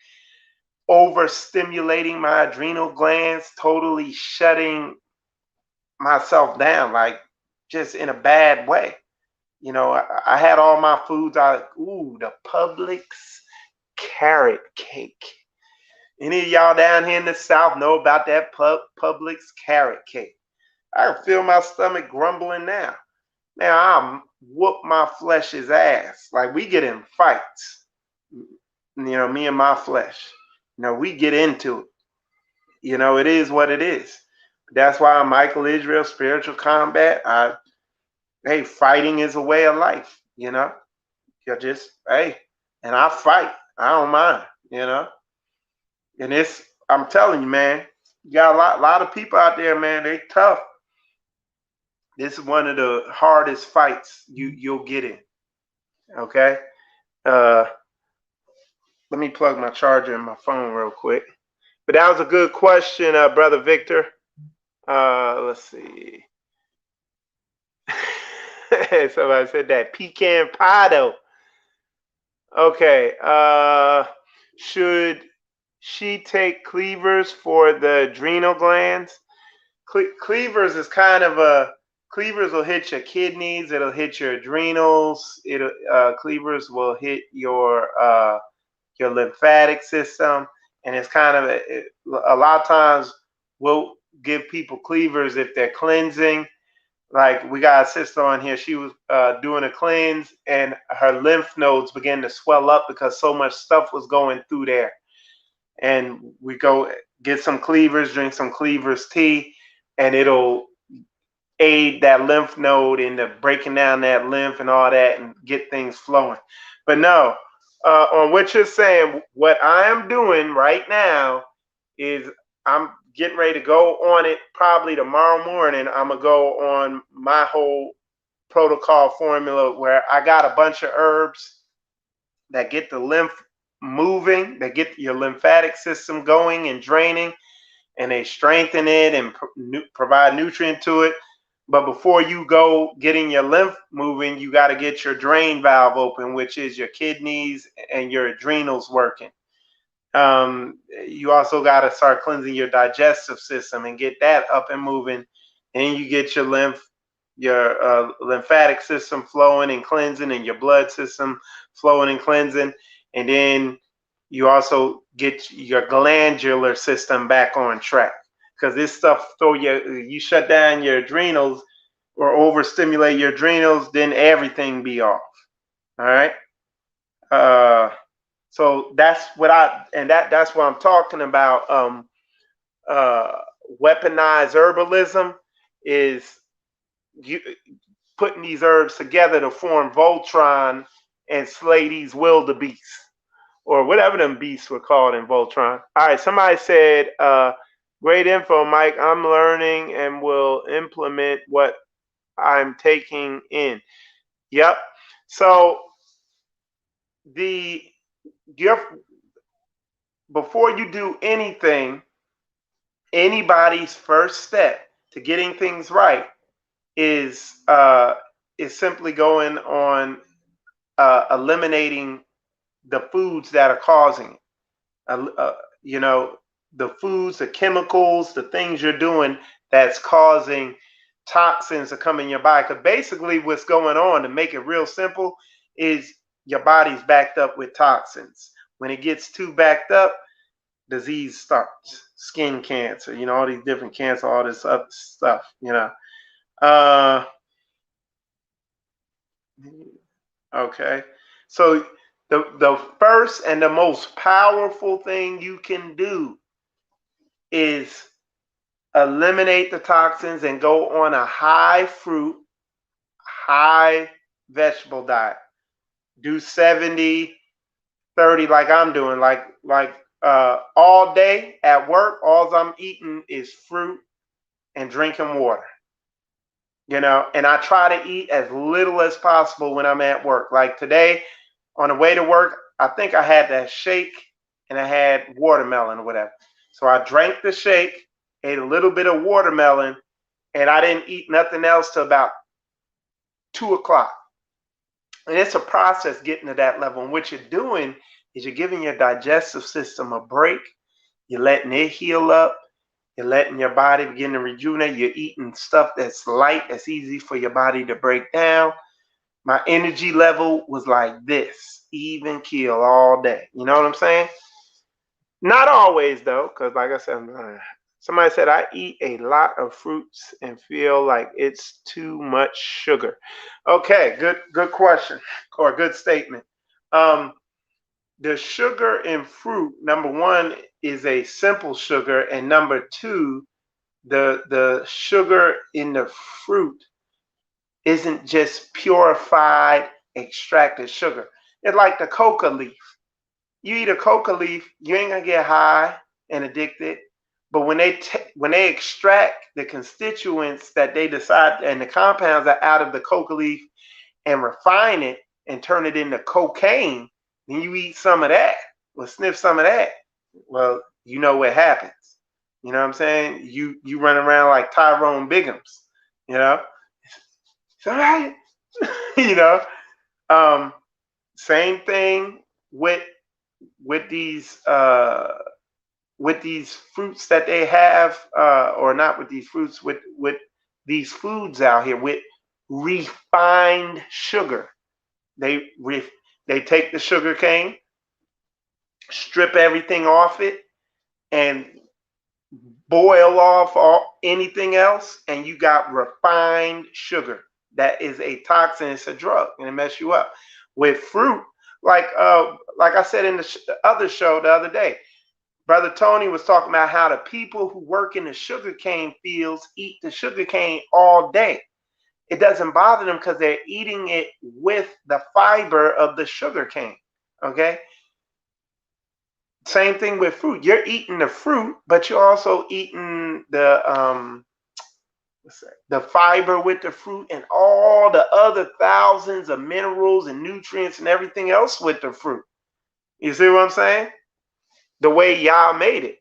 overstimulating my adrenal glands, totally shutting myself down, like just in a bad way. You know, I had all my foods. The Publix carrot cake. Any of y'all down here in the South know about that Publix carrot cake? I can feel my stomach grumbling now. Now I whoop my flesh's ass. Like we get in fights. You know, me and my flesh. You know, we get into it. You know, it is what it is. That's why Michael Israel Spiritual Combat. Hey, fighting is a way of life. You know, you just and I fight. I don't mind. You know, and I'm telling you, man, you got a lot of people out there, man. They tough. This is one of the hardest fights you'll get in. Okay. Uh, Let me plug my charger in my phone real quick. But that was a good question, Brother Victor. Let's see. Somebody said that pecan pie though. Okay. Should she take cleavers for the adrenal glands? Cleavers is kind of cleavers will hit your kidneys. It'll hit your adrenals. Cleavers will hit your lymphatic system, and it's kind of a lot of times we'll give people cleavers if they're cleansing. Like we got a sister on here, she was doing a cleanse, and her lymph nodes began to swell up because so much stuff was going through there. And we go get some cleavers, drink some cleavers tea, and it'll aid that lymph node into breaking down that lymph and all that and get things flowing. But no, on what you're saying, what I am doing right now is I'm getting ready to go on it probably tomorrow morning. I'm going to go on my whole protocol formula where I got a bunch of herbs that get the lymph moving, that get your lymphatic system going and draining, and they strengthen it and provide nutrient to it. But before you go getting your lymph moving, you got to get your drain valve open, which is your kidneys and your adrenals working. You also got to start cleansing your digestive system and get that up and moving. And you get your lymphatic system flowing and cleansing, and your blood system flowing and cleansing. And then you also get your glandular system back on track. Because this stuff, you shut down your adrenals or overstimulate your adrenals, then everything be off. All right. So that's what that's what I'm talking about. Weaponized herbalism is you putting these herbs together to form Voltron and slay these wildebeests or whatever them beasts were called in Voltron. All right, somebody said, great info, Mike. I'm learning and will implement what I'm taking in. Yep. So before you do anything, anybody's first step to getting things right is simply going on eliminating the foods that are causing it. The foods, the chemicals, the things you're doing that's causing toxins to come in your body. Because basically what's going on, to make it real simple, is your body's backed up with toxins. When it gets too backed up, disease starts. Skin cancer, all these different cancer, all this other stuff, Okay. So the first and the most powerful thing you can do is eliminate the toxins and go on a high fruit, high vegetable diet. Do 70, 30 like I'm doing, like all day at work, all I'm eating is fruit and drinking water. And I try to eat as little as possible when I'm at work. Like today, on the way to work, I think I had that shake and I had watermelon or whatever. So I drank the shake, ate a little bit of watermelon, and I didn't eat nothing else till about 2 o'clock. And it's a process getting to that level. And what you're doing is you're giving your digestive system a break. You're letting it heal up. You're letting your body begin to rejuvenate. You're eating stuff that's light, that's easy for your body to break down. My energy level was like this, even keel all day. You know what I'm saying? Not always though, because like I said, somebody said I eat a lot of fruits and feel like it's too much sugar. Okay, good question or good statement. The sugar in fruit, number one, is a simple sugar, and number two, the sugar in the fruit isn't just purified extracted sugar. It's like the coca leaf. You eat a coca leaf, you ain't gonna get high and addicted. But when they extract the constituents that they decide and the compounds that are out of the coca leaf and refine it and turn it into cocaine, then you eat some of that or sniff some of that. Well, you know what happens. You know what I'm saying? You run around like Tyrone Biggums, you know. So you know, same thing with these fruits that they have, or not with these fruits, with these foods out here with refined sugar. They take the sugar cane, strip everything off it, and boil off anything else, and you got refined sugar. That is a toxin. It's a drug, and it mess you up. With fruit, like I said in the other show the other day, Brother Tony was talking about how the people who work in the sugarcane fields eat the sugarcane all day. It doesn't bother them because they're eating it with the fiber of the sugarcane. Okay. Same thing with fruit. You're eating the fruit, but you're also eating the fiber with the fruit and all the other thousands of minerals and nutrients and everything else with the fruit. You see what I'm saying? The way Yah made it.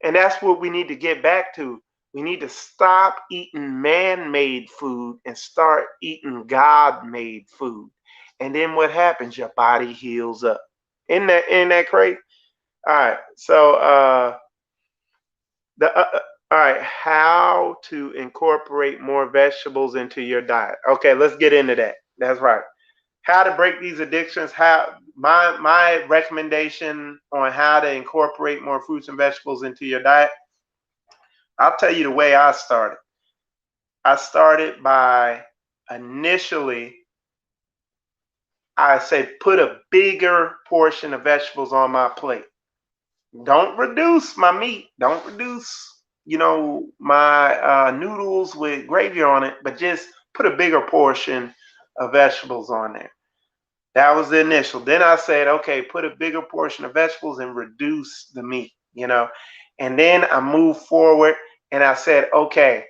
And that's what we need to get back to. We need to stop eating man-made food and start eating God-made food. And then what happens? Your body heals up. Isn't that crazy? All right. So all right, how to incorporate more vegetables into your diet. Okay, let's get into that. That's right. How to break these addictions. How my recommendation on how to incorporate more fruits and vegetables into your diet. I'll tell you the way I started. I started by initially, I say, put a bigger portion of vegetables on my plate. Don't reduce my meat. Don't reduce, my noodles with gravy on it, but just put a bigger portion of vegetables on there. That was the initial. Then I said, okay, put a bigger portion of vegetables and reduce the meat, And then I moved forward and I said, okay,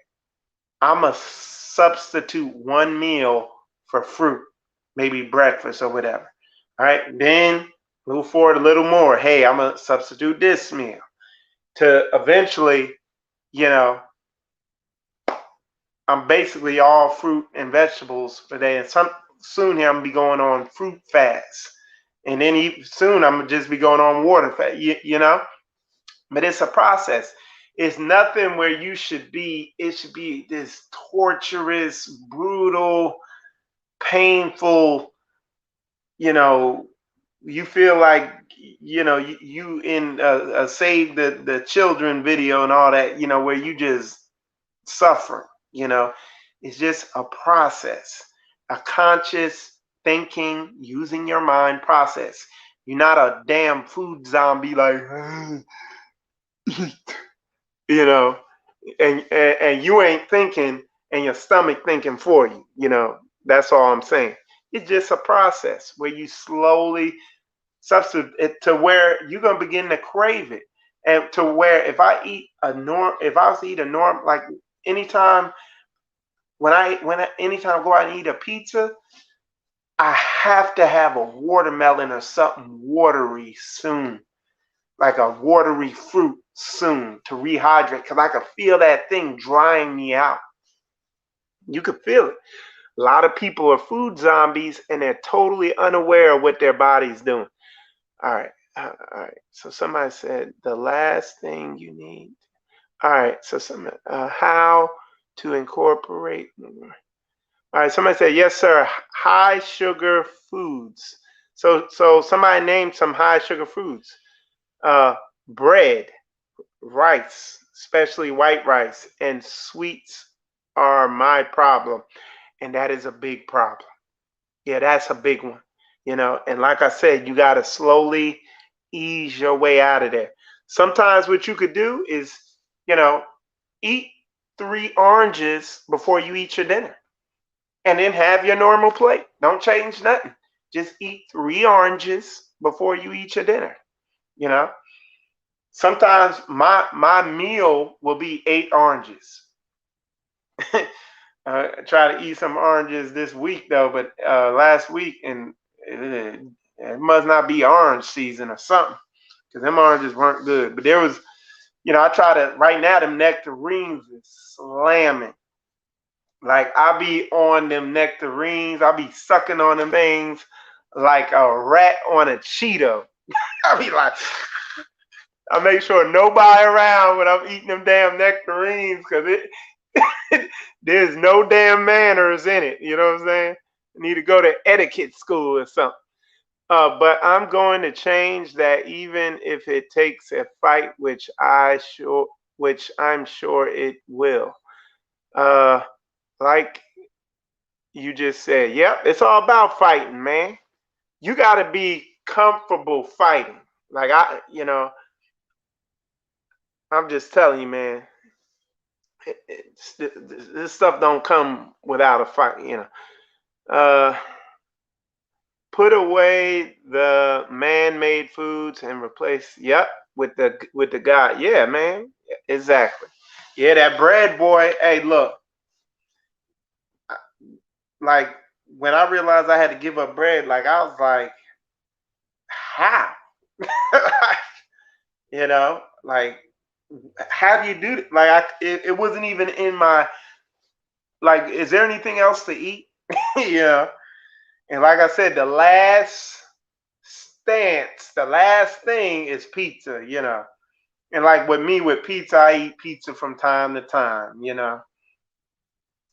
I'm going to substitute one meal for fruit, maybe breakfast or whatever. All right. Then move forward a little more. Hey, I'm going to substitute this meal to eventually, I'm basically all fruit and vegetables for day. And soon here I'm gonna be going on fruit fast, and then soon I'm gonna just be going on water fast. But it's a process. It's nothing where you should be. It should be this torturous, brutal, painful, You feel like you in a save the children video and all that, where you just suffering. you know it's just a process, a conscious thinking, using your mind process. You're not a damn food zombie like you know and you ain't thinking, and your stomach thinking for you. That's all I'm saying. It's just a process where you slowly substitute it to where you're gonna begin to crave it, and to where if I was to eat a norm, like anytime anytime I go out and eat a pizza, I have to have a watermelon or something watery soon, like a watery fruit soon to rehydrate, because I can feel that thing drying me out. You can feel it. A lot of people are food zombies and they're totally unaware of what their body's doing. All right. All right. So somebody said the last thing you need. All right. So how to incorporate more. All right. Somebody said yes, sir. High sugar foods. So somebody named some high sugar foods. Uh, bread, rice, especially white rice, and sweets are my problem, and that is a big problem. Yeah, that's a big one. And like I said, you got to slowly ease your way out of there. Sometimes what you could do is, you know, eat 3 oranges before you eat your dinner, and then have your normal plate. Don't change nothing. Just eat 3 oranges before you eat your dinner. You know, sometimes my meal will be 8 oranges. Try to eat some oranges this week though, but last week, and it must not be orange season or something, because them oranges weren't good. But there was, I try to right now. Them nectarines is slamming. Like I be on them nectarines, I be sucking on them things like a rat on a Cheeto. I be like, I make sure nobody around when I'm eating them damn nectarines, because there's no damn manners in it. You know what I'm saying? I need to go to etiquette school or something. But I'm going to change that, even if it takes a fight, which I'm sure it will. Uh, like you just said, yep, it's all about fighting, man. You got to be comfortable fighting. Like I'm just telling you, man. This stuff don't come without a fight. Uh, put away the man-made foods and replace, yep, with the God. Yeah, man, exactly. Yeah, that bread, boy. Hey, look, like when I realized I had to give up bread, like I was like, how? Like how do you do it? Like it wasn't even in my, like. Is there anything else to eat? Yeah. And like I said, the last thing is pizza. And like with me with pizza, I eat pizza from time to time.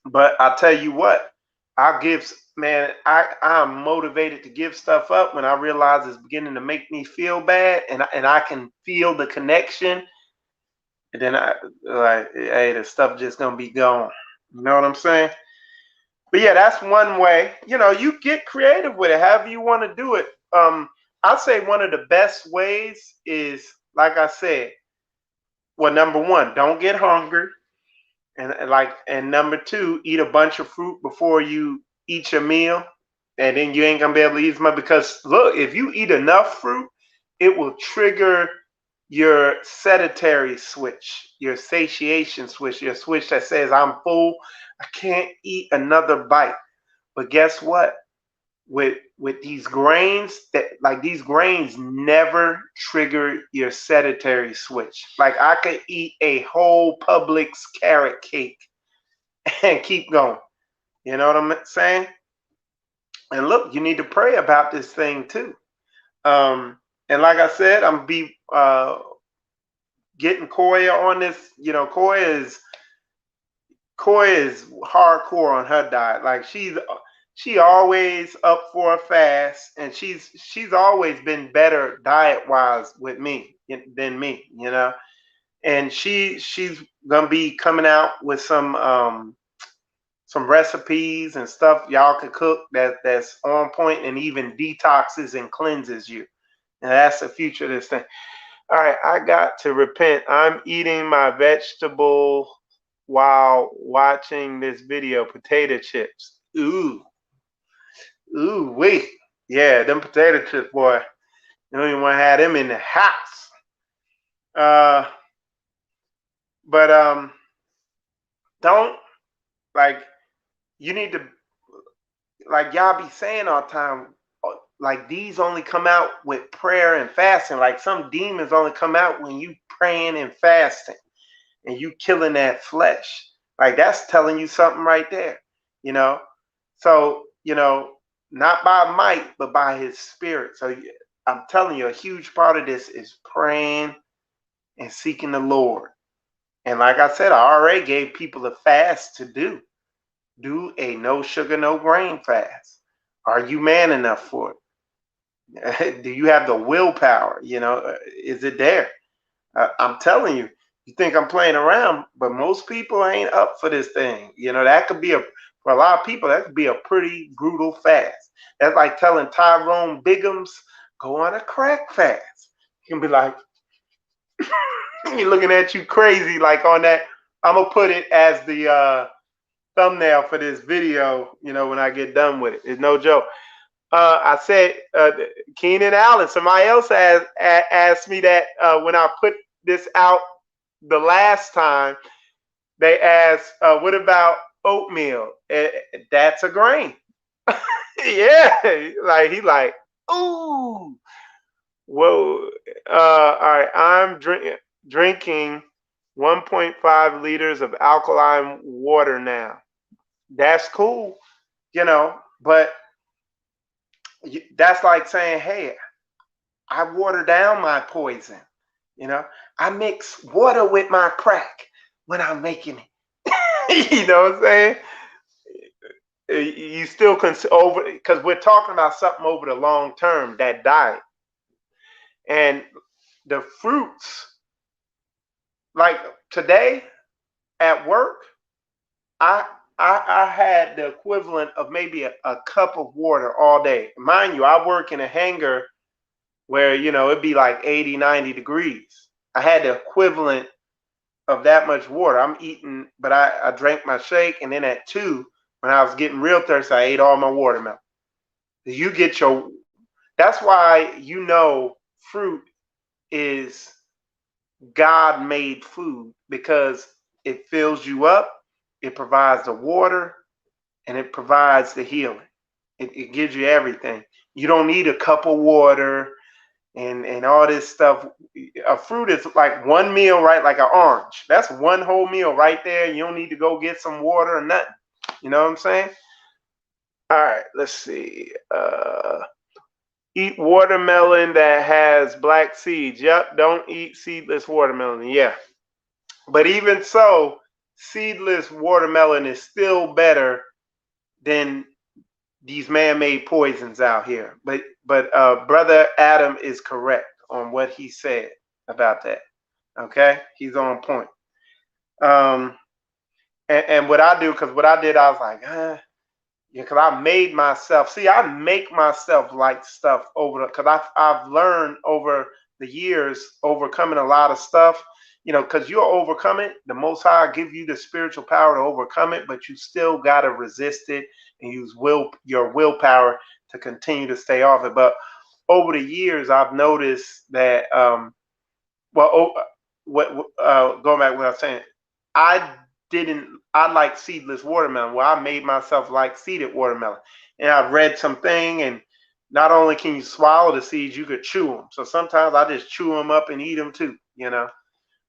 But I tell you what, I give, man, I'm motivated to give stuff up when I realize it's beginning to make me feel bad, and I can feel the connection. And then I like, hey, the stuff just gonna be gone. You know what I'm saying? But yeah, that's one way. You get creative with it, however you want to do it. I'd say one of the best ways is, like I said, well, number one, don't get hungry. And number two, eat a bunch of fruit before you eat your meal, and then you ain't gonna be able to eat as much, because look, if you eat enough fruit, it will trigger your sedentary switch, your satiation switch, your switch that says I'm full, I can't eat another bite. But guess what? With these grains, these grains never trigger your sedentary switch. Like I could eat a whole Publix carrot cake and keep going. You know what I'm saying? And look, you need to pray about this thing too. And like I said, I'm be getting Koya on this. Koya is hardcore on her diet. Like she always up for a fast, and she's always been better diet wise with me than me, you know. And she's gonna be coming out with some recipes and stuff y'all could cook that's on point and even detoxes and cleanses you. And that's the future of this thing. All right, I got to repent. I'm eating my vegetable while watching this video. Potato chips. Ooh, wait. Yeah, them potato chips, boy. You don't even want to have them in the house. Uh, but don't like you need to like y'all be saying all the time. Like these only come out with prayer and fasting. Like some demons only come out when you praying and fasting and you killing that flesh. Like that's telling you something right there, you know. So not by might, but by His Spirit. So I'm telling you, a huge part of this is praying and seeking the Lord. And like I said, I already gave people a fast to do. Do a no sugar, no grain fast. Are you man enough for it? Do you have the willpower? Is it there? I'm telling you, you think I'm playing around, but most people ain't up for this thing. That could be for a lot of people, that could be a pretty brutal fast. That's like telling Tyrone Biggums, go on a crack fast. He can be like, he looking at you crazy, like on that. I'm gonna put it as the thumbnail for this video, when I get done with it. It's no joke. I said, Keenan Allen, somebody else asked me that when I put this out the last time. They asked, what about oatmeal? That's a grain. Yeah, he like, ooh, whoa. All right, I'm drinking 1.5 liters of alkaline water now. That's cool, but that's like saying, hey, I water down my poison. I mix water with my crack when I'm making it. You know what I'm saying? You still can over because we're talking about something over the long term, that diet. And the fruits, like today at work, I I had the equivalent of maybe a cup of water all day. Mind you, I work in a hangar where, it'd be like 80, 90 degrees. I had the equivalent of that much water. I'm eating, but I drank my shake, and then at 2, when I was getting real thirsty, I ate all my watermelon. You get your, that's why fruit is God made food, because it fills you up, it provides the water, and it provides the healing. It gives you everything. You don't need a cup of water and all this stuff. A fruit is like one meal, right? Like an orange. That's one whole meal right there. You don't need to go get some water or nothing. You know what I'm saying? All right, let's see. Eat watermelon that has black seeds. Yep, don't eat seedless watermelon. Yeah. But even so, seedless watermelon is still better than these man-made poisons out here. But Brother Adam is correct on what he said about that. Okay, he's on point. And what I do, because what I did, I was like, yeah, because I made myself. See, I make myself like stuff because I've learned over the years overcoming a lot of stuff. Because you'll overcome it. The Most High give you the spiritual power to overcome it, but you still gotta resist it and use your willpower to continue to stay off it. But over the years, I've noticed that going back to what I was saying, I like seedless watermelon. Well, I made myself like seeded watermelon, and I've read something, and not only can you swallow the seeds, you could chew them. So sometimes I just chew them up and eat them too.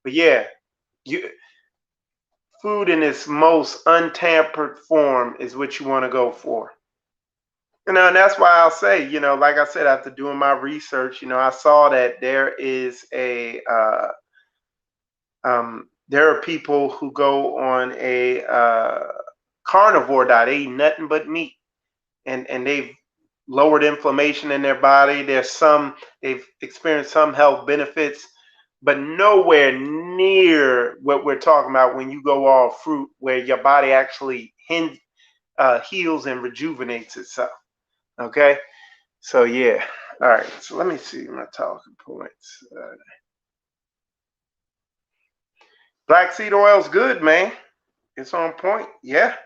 But yeah, food in its most untampered form is what you want to go for. And that's why I'll say, like I said, after doing my research, I saw that there are people who go on a carnivore diet. They eat nothing but meat. and they've lowered inflammation in their body. They've experienced some health benefits, but nowhere near what we're talking about when you go all fruit, where your body actually heals and rejuvenates itself. Okay, so yeah. All right, so let me see my talking points. Black seed oil is good, man. It's on point. Yeah,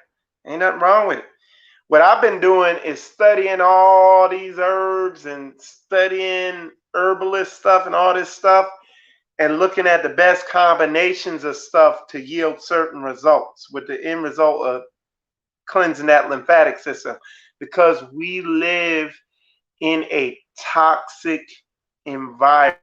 ain't nothing wrong with it. What I've been doing is studying all these herbs and studying herbalist stuff and all this stuff and looking at the best combinations of stuff to yield certain results, with the end result of cleansing that lymphatic system, because we live in a toxic environment.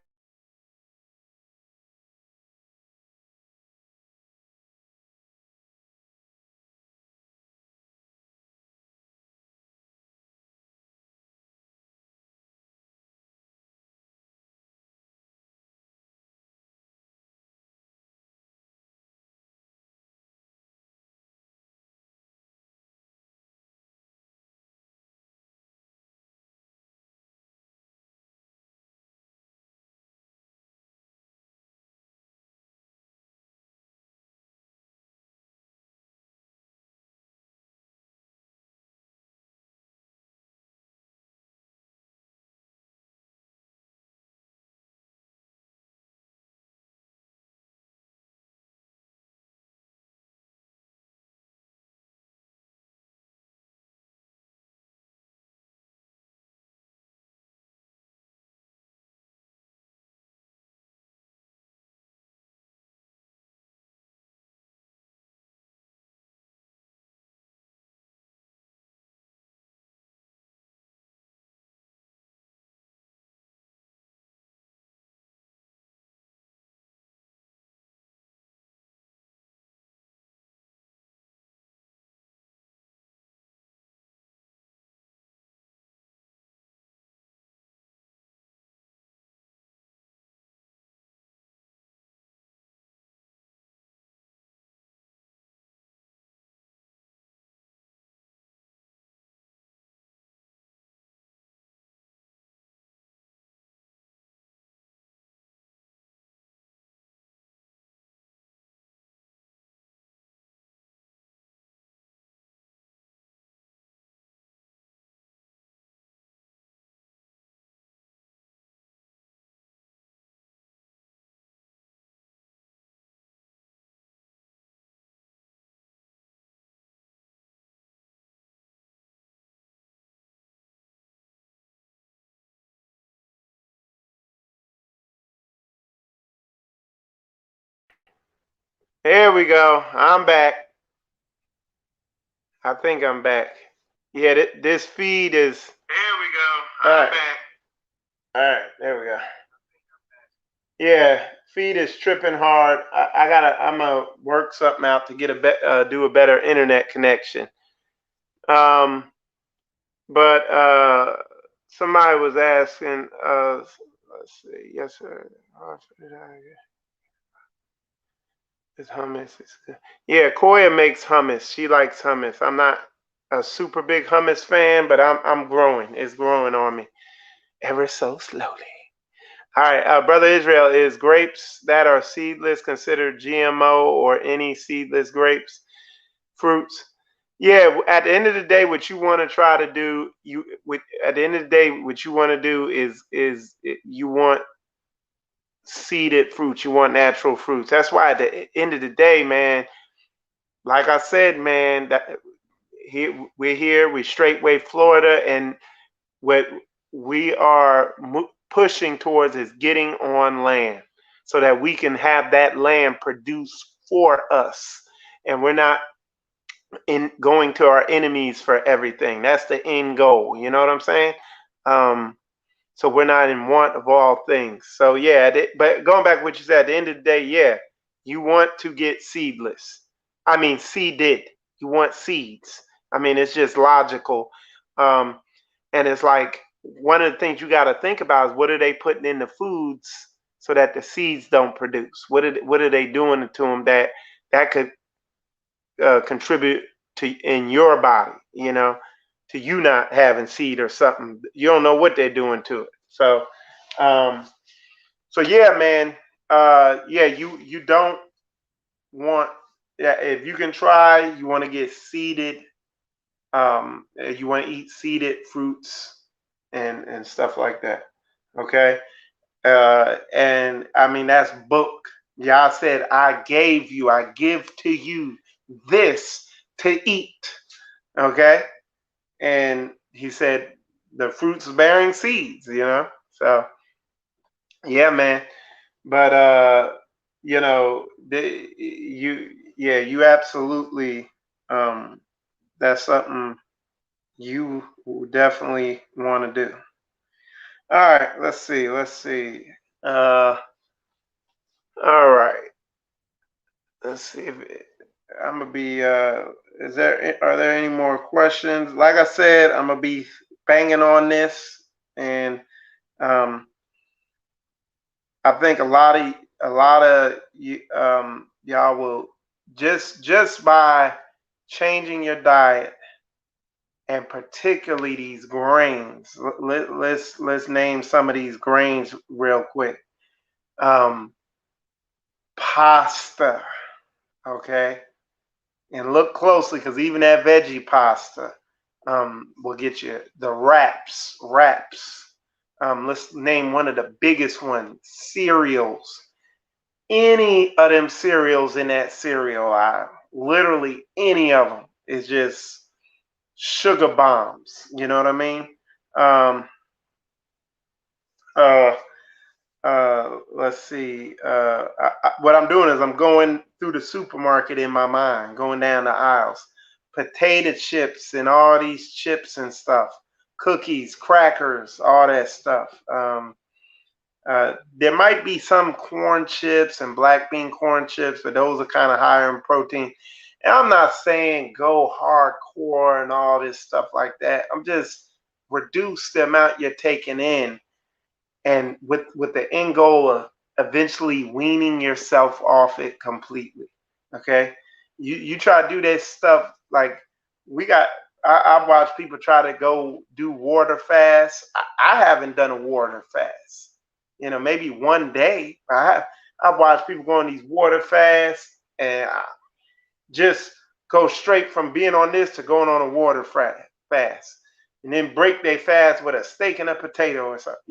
Here we go. I'm back. I think I'm back. Yeah, this feed is. There we go. I'm back. All right, there we go. Yeah, feed is tripping hard. I'm gonna work something out to get do a better internet connection. Um, but somebody was asking. Let's see. Yes, sir. This hummus is good. Yeah, Koya makes hummus. She likes hummus. I'm not a super big hummus fan, but I'm growing. It's growing on me ever so slowly. All right, Brother Israel, is grapes that are seedless considered GMO, or any seedless grapes, fruits? Yeah, at the end of the day, what you want to try to do, at the end of the day, what you want to do is you want seeded fruits, you want natural fruits. That's why at the end of the day, man, like I said, man, that we're Straightway, Florida, and what we are pushing towards is getting on land so that we can have that land produce for us, and we're not in going to our enemies for everything. That's the end goal. You know what I'm saying? Um, so we're not in want of all things. So yeah, but going back to what you said, at the end of the day, yeah, you want to get seedless. I mean seeded. You want seeds. I mean, it's just logical. Um, and it's like, one of the things you got to think about is, what are they putting in the foods so that the seeds don't produce? What are they doing to them that could contribute to in your body? You know, to you not having seed or something. You don't know what they're doing to it. So, um, so yeah, man. Yeah, you don't want. Yeah, if you can try, you want to get seeded. You want to eat seeded fruits and stuff like that. Okay. And I mean that's book. Yah said, I give to you this to eat. Okay. And he said the fruits bearing seeds, So yeah, man. But you absolutely that's something you definitely want to do. All right, let's see. Let's see. All right. Let's see if I'm gonna be. Are there any more questions? Like I said, I'm gonna be banging on this, and um, I think a lot of y'all will just by changing your diet and particularly these grains. Let's name some of these grains real quick. Um, Pasta, okay, and look closely because even that veggie pasta will get you the wraps. Let's name one of the biggest ones, cereals. Any of them cereals in that cereal aisle, literally any of them, is just sugar bombs. You know what I mean? Um, uh, let's see. What I'm doing is I'm going through the supermarket in my mind, going down the aisles. Potato chips and all these chips and stuff, cookies, crackers, all that stuff. There might be some corn chips and black bean corn chips, but those are kind of higher in protein. And I'm not saying go hardcore and all this stuff like that. I'm just reduce the amount you're taking in, and with the end goal of eventually weaning yourself off it completely. Okay, you try to do this stuff like we got. I watch people try to go do water fast. I haven't done a water fast. Maybe one day. I've watched people go on these water fasts and just go straight from being on this to going on a water fast, and then break their fast with a steak and a potato or something.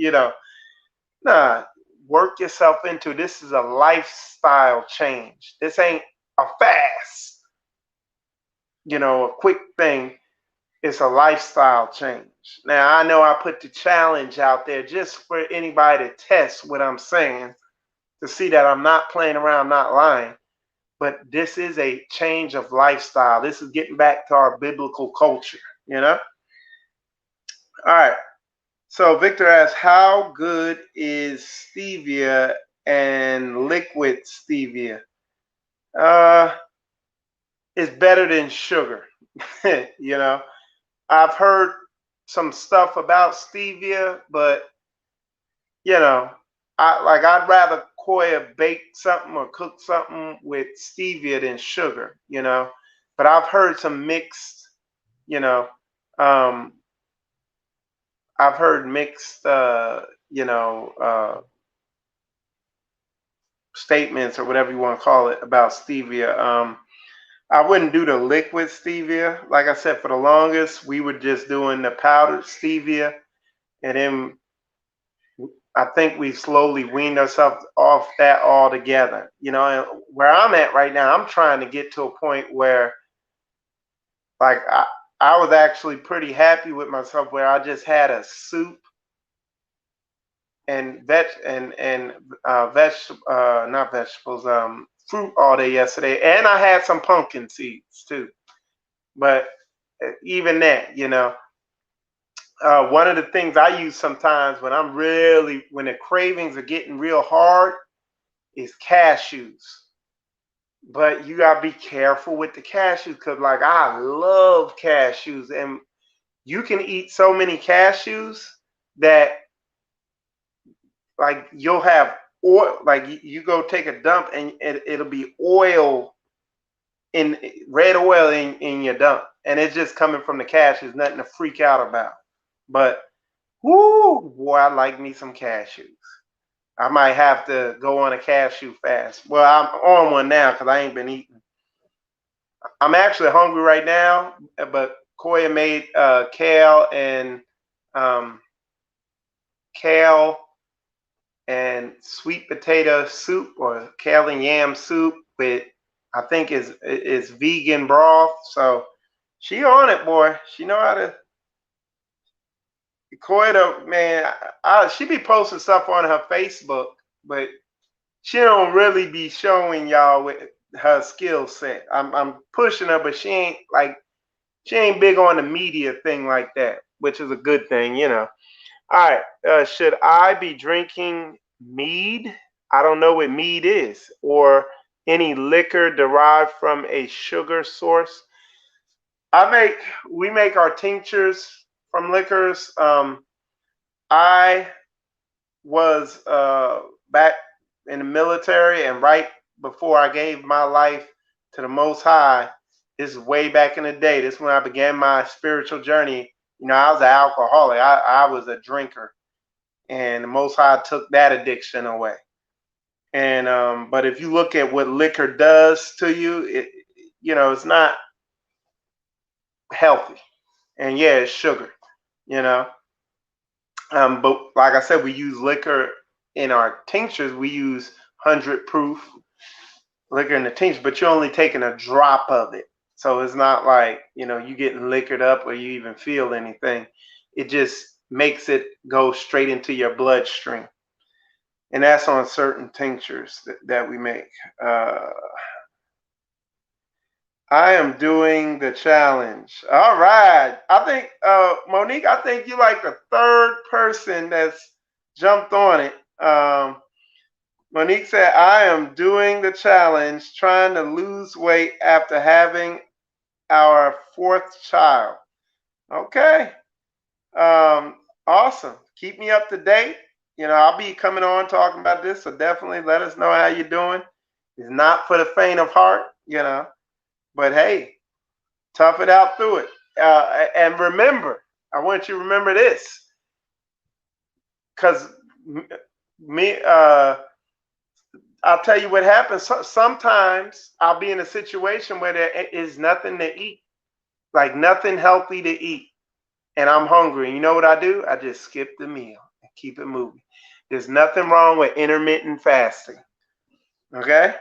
Nah, work yourself into this. Is a lifestyle change. This ain't a fast, a quick thing. It's a lifestyle change. Now, I know I put the challenge out there just for anybody to test what I'm saying, to see that I'm not playing around, not lying. But this is a change of lifestyle. This is getting back to our biblical culture, All right. So Victor asks, how good is stevia and liquid stevia? It's better than sugar. I've heard some stuff about stevia, but I'd rather Koya bake something or cook something with stevia than sugar. But I've heard some mixed, you know, um, I've heard mixed, statements or whatever you want to call it about stevia. I wouldn't do the liquid stevia. Like I said, for the longest, we were just doing the powdered stevia. And then I think we slowly weaned ourselves off that altogether. And where I'm at right now, I'm trying to get to a point where, like, I was actually pretty happy with myself where I just had a soup and not vegetables, fruit all day yesterday, and I had some pumpkin seeds too. But even that, one of the things I use sometimes when the cravings are getting real hard is cashews. But you gotta be careful with the cashews because, like, I love cashews, and you can eat so many cashews that, like, you'll have oil. Like, you go take a dump and it'll be oil, in red oil in your dump, and it's just coming from the cashews, nothing to freak out about. But whoo, boy, I like me some cashews. I might have to go on a cashew fast. Well, I'm on one now because I ain't been eating. I'm actually hungry right now, but Koya made um, kale and sweet potato soup, or kale and yam soup with, I think is vegan broth. So she on it, boy. She know how to. Koya, man, she be posting stuff on her Facebook, but she don't really be showing y'all with her skill set. I'm pushing her, but she ain't big on the media thing like that, which is a good thing, you know. All right, should I be drinking mead? I don't know what mead is, or any liquor derived from a sugar source. We make our tinctures from liquors. I was back in the military, and right before I gave my life to the Most High, this is way back in the day. This is when I began my spiritual journey. You know, I was an alcoholic. I was a drinker, and the Most High took that addiction away. And but if you look at what liquor does to you, it's not healthy. And yeah, it's sugar. You know, but like I said, we use liquor in our tinctures. We use 100 proof liquor in the tincture, but you're only taking a drop of it. So it's not like, you getting liquored up or you even feel anything. It just makes it go straight into your bloodstream. And that's on certain tinctures that we make. I am doing the challenge. All right. I think, Monique, I think you like the third person that's jumped on it. Monique said, I am doing the challenge, trying to lose weight after having our fourth child. Okay. Awesome. Keep me up to date. I'll be coming on talking about this, so definitely let us know how you're doing. It's not for the faint of heart. But hey, tough it out through it. And remember, I want you to remember this, because me, I'll tell you what happens. Sometimes I'll be in a situation where there is nothing to eat, like nothing healthy to eat, and I'm hungry. You know what I do? I just skip the meal and keep it moving. There's nothing wrong with intermittent fasting. Okay,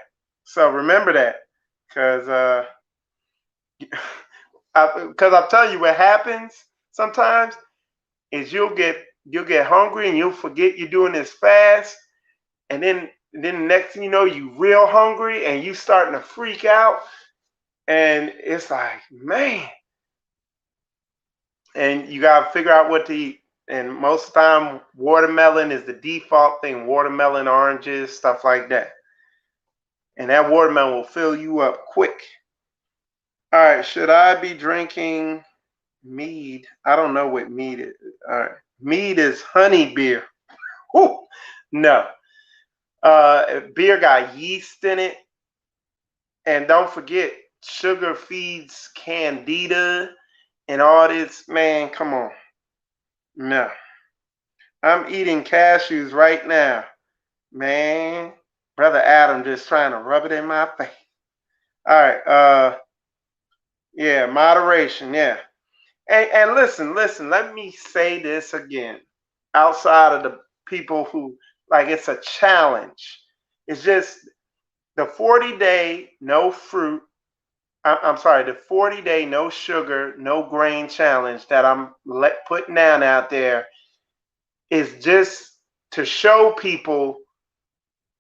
so remember that, because I'm telling you what happens sometimes is you'll get hungry and you'll forget you're doing this fast, and then the next thing you know, you real hungry and you starting to freak out, and it's like, man, and you gotta figure out what to eat. And most of the time, watermelon is the default thing. Watermelon, oranges, stuff like that. And that watermelon will fill you up quick. All right, should I be drinking mead? I don't know what mead is. All right, mead is honey beer. Whew. No, beer got yeast in it, and don't forget, sugar feeds candida and all this. Man, come on. No, I'm eating cashews right now, man. Brother Adam just trying to rub it in my face. All right, yeah, moderation, yeah. And listen, let me say this again. Outside of the people who, like, it's a challenge. It's just the 40-day no fruit. I'm sorry, the 40-day no sugar, no grain challenge that I'm putting down out there is just to show people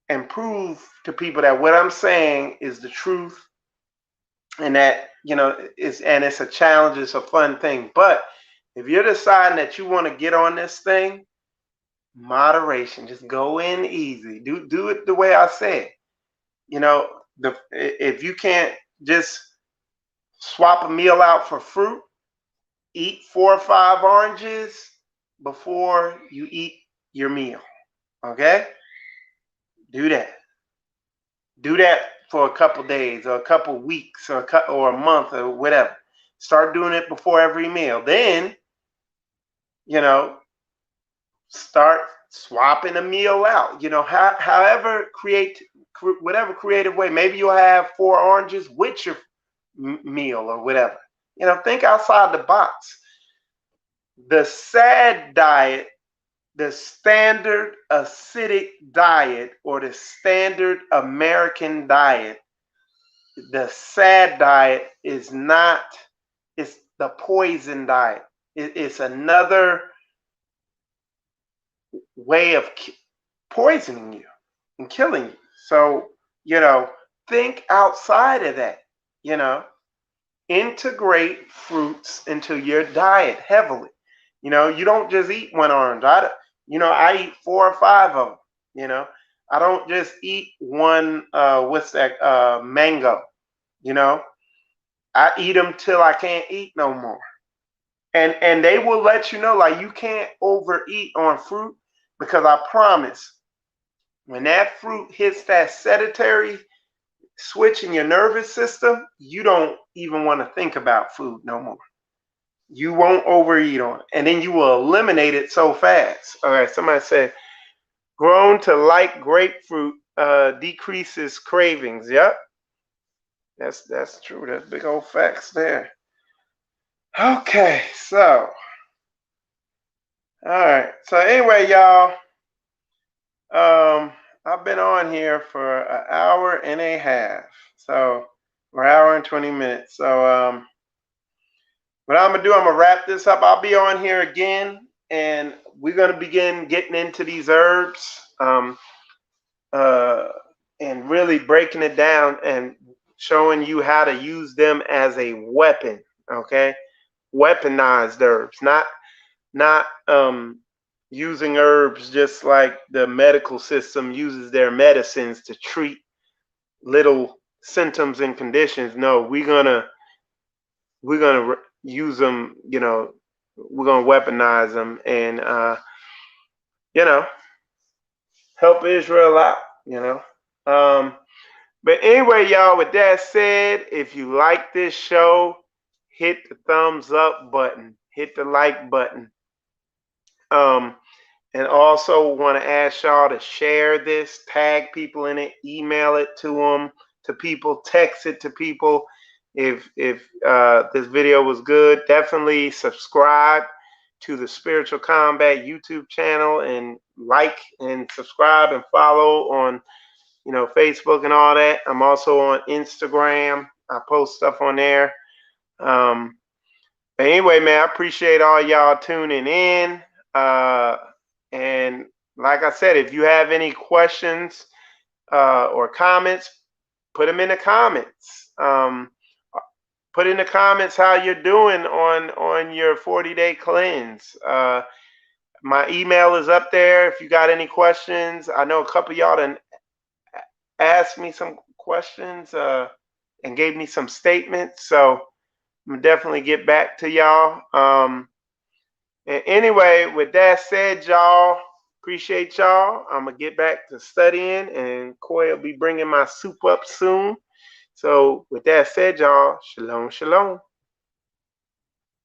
and prove to people that what I'm saying is the truth, and that it's a challenge, it's a fun thing. But if you're deciding that you want to get on this thing, moderation, just go in easy. Do it the way I said. If you can't just swap a meal out for fruit, eat 4 or 5 oranges before you eat your meal. Okay? Do that. Do that for a couple days or a couple weeks or a month or whatever. Start doing it before every meal. Then, you know, start swapping a meal out. You know, however whatever creative way. Maybe you'll have 4 oranges with your meal or whatever. You know, think outside the box. The SAD diet, the standard acidic diet, or the standard American diet, the SAD diet is not, it's the poison diet. It's another way of poisoning you and killing you. So, you know, think outside of that, you know, integrate fruits into your diet heavily. You know, you don't just eat one orange. I eat 4 or 5 of them, you know. I don't just eat one, mango, you know. I eat them till I can't eat no more. And they will let you know, like, you can't overeat on fruit, because I promise, when that fruit hits that sedentary switch in your nervous system, you don't even want to think about food no more. You won't overeat on it, and then you will eliminate it so fast. All right, somebody said, grown to like grapefruit decreases cravings. Yep, that's true. That's big old facts there. Okay, so all right. So anyway, y'all, I've been on here for an hour and a half, so or hour and 20 minutes. So what I'm gonna do, I'm gonna wrap this up. I'll be on here again, and we're gonna begin getting into these herbs, and really breaking it down and showing you how to use them as a weapon. Okay, weaponized herbs, not using herbs just like the medical system uses their medicines to treat little symptoms and conditions. No, we're gonna use them. You know, we're gonna weaponize them, and you know, help Israel out. You know. But anyway, y'all, with that said, if you like this show, hit the thumbs up button, hit the like button. And also want to ask y'all to share this, tag people in it, email it to them, to people, text it to people. If this video was good, definitely subscribe to the Spiritual Combat YouTube channel, and like and subscribe and follow on, you know, Facebook and all that. I'm also on Instagram. I post stuff on there. But anyway, man, I appreciate all y'all tuning in. And like I said, if you have any questions or comments, put them in the comments. Put in the comments how you're doing on your 40-day cleanse. My email is up there if you got any questions. I know a couple of y'all done asked me some questions and gave me some statements, so I'm gonna definitely get back to y'all. And anyway, with that said, y'all, appreciate y'all. I'm gonna get back to studying, and Koy will be bringing my soup up soon. So with that said, y'all, shalom, shalom.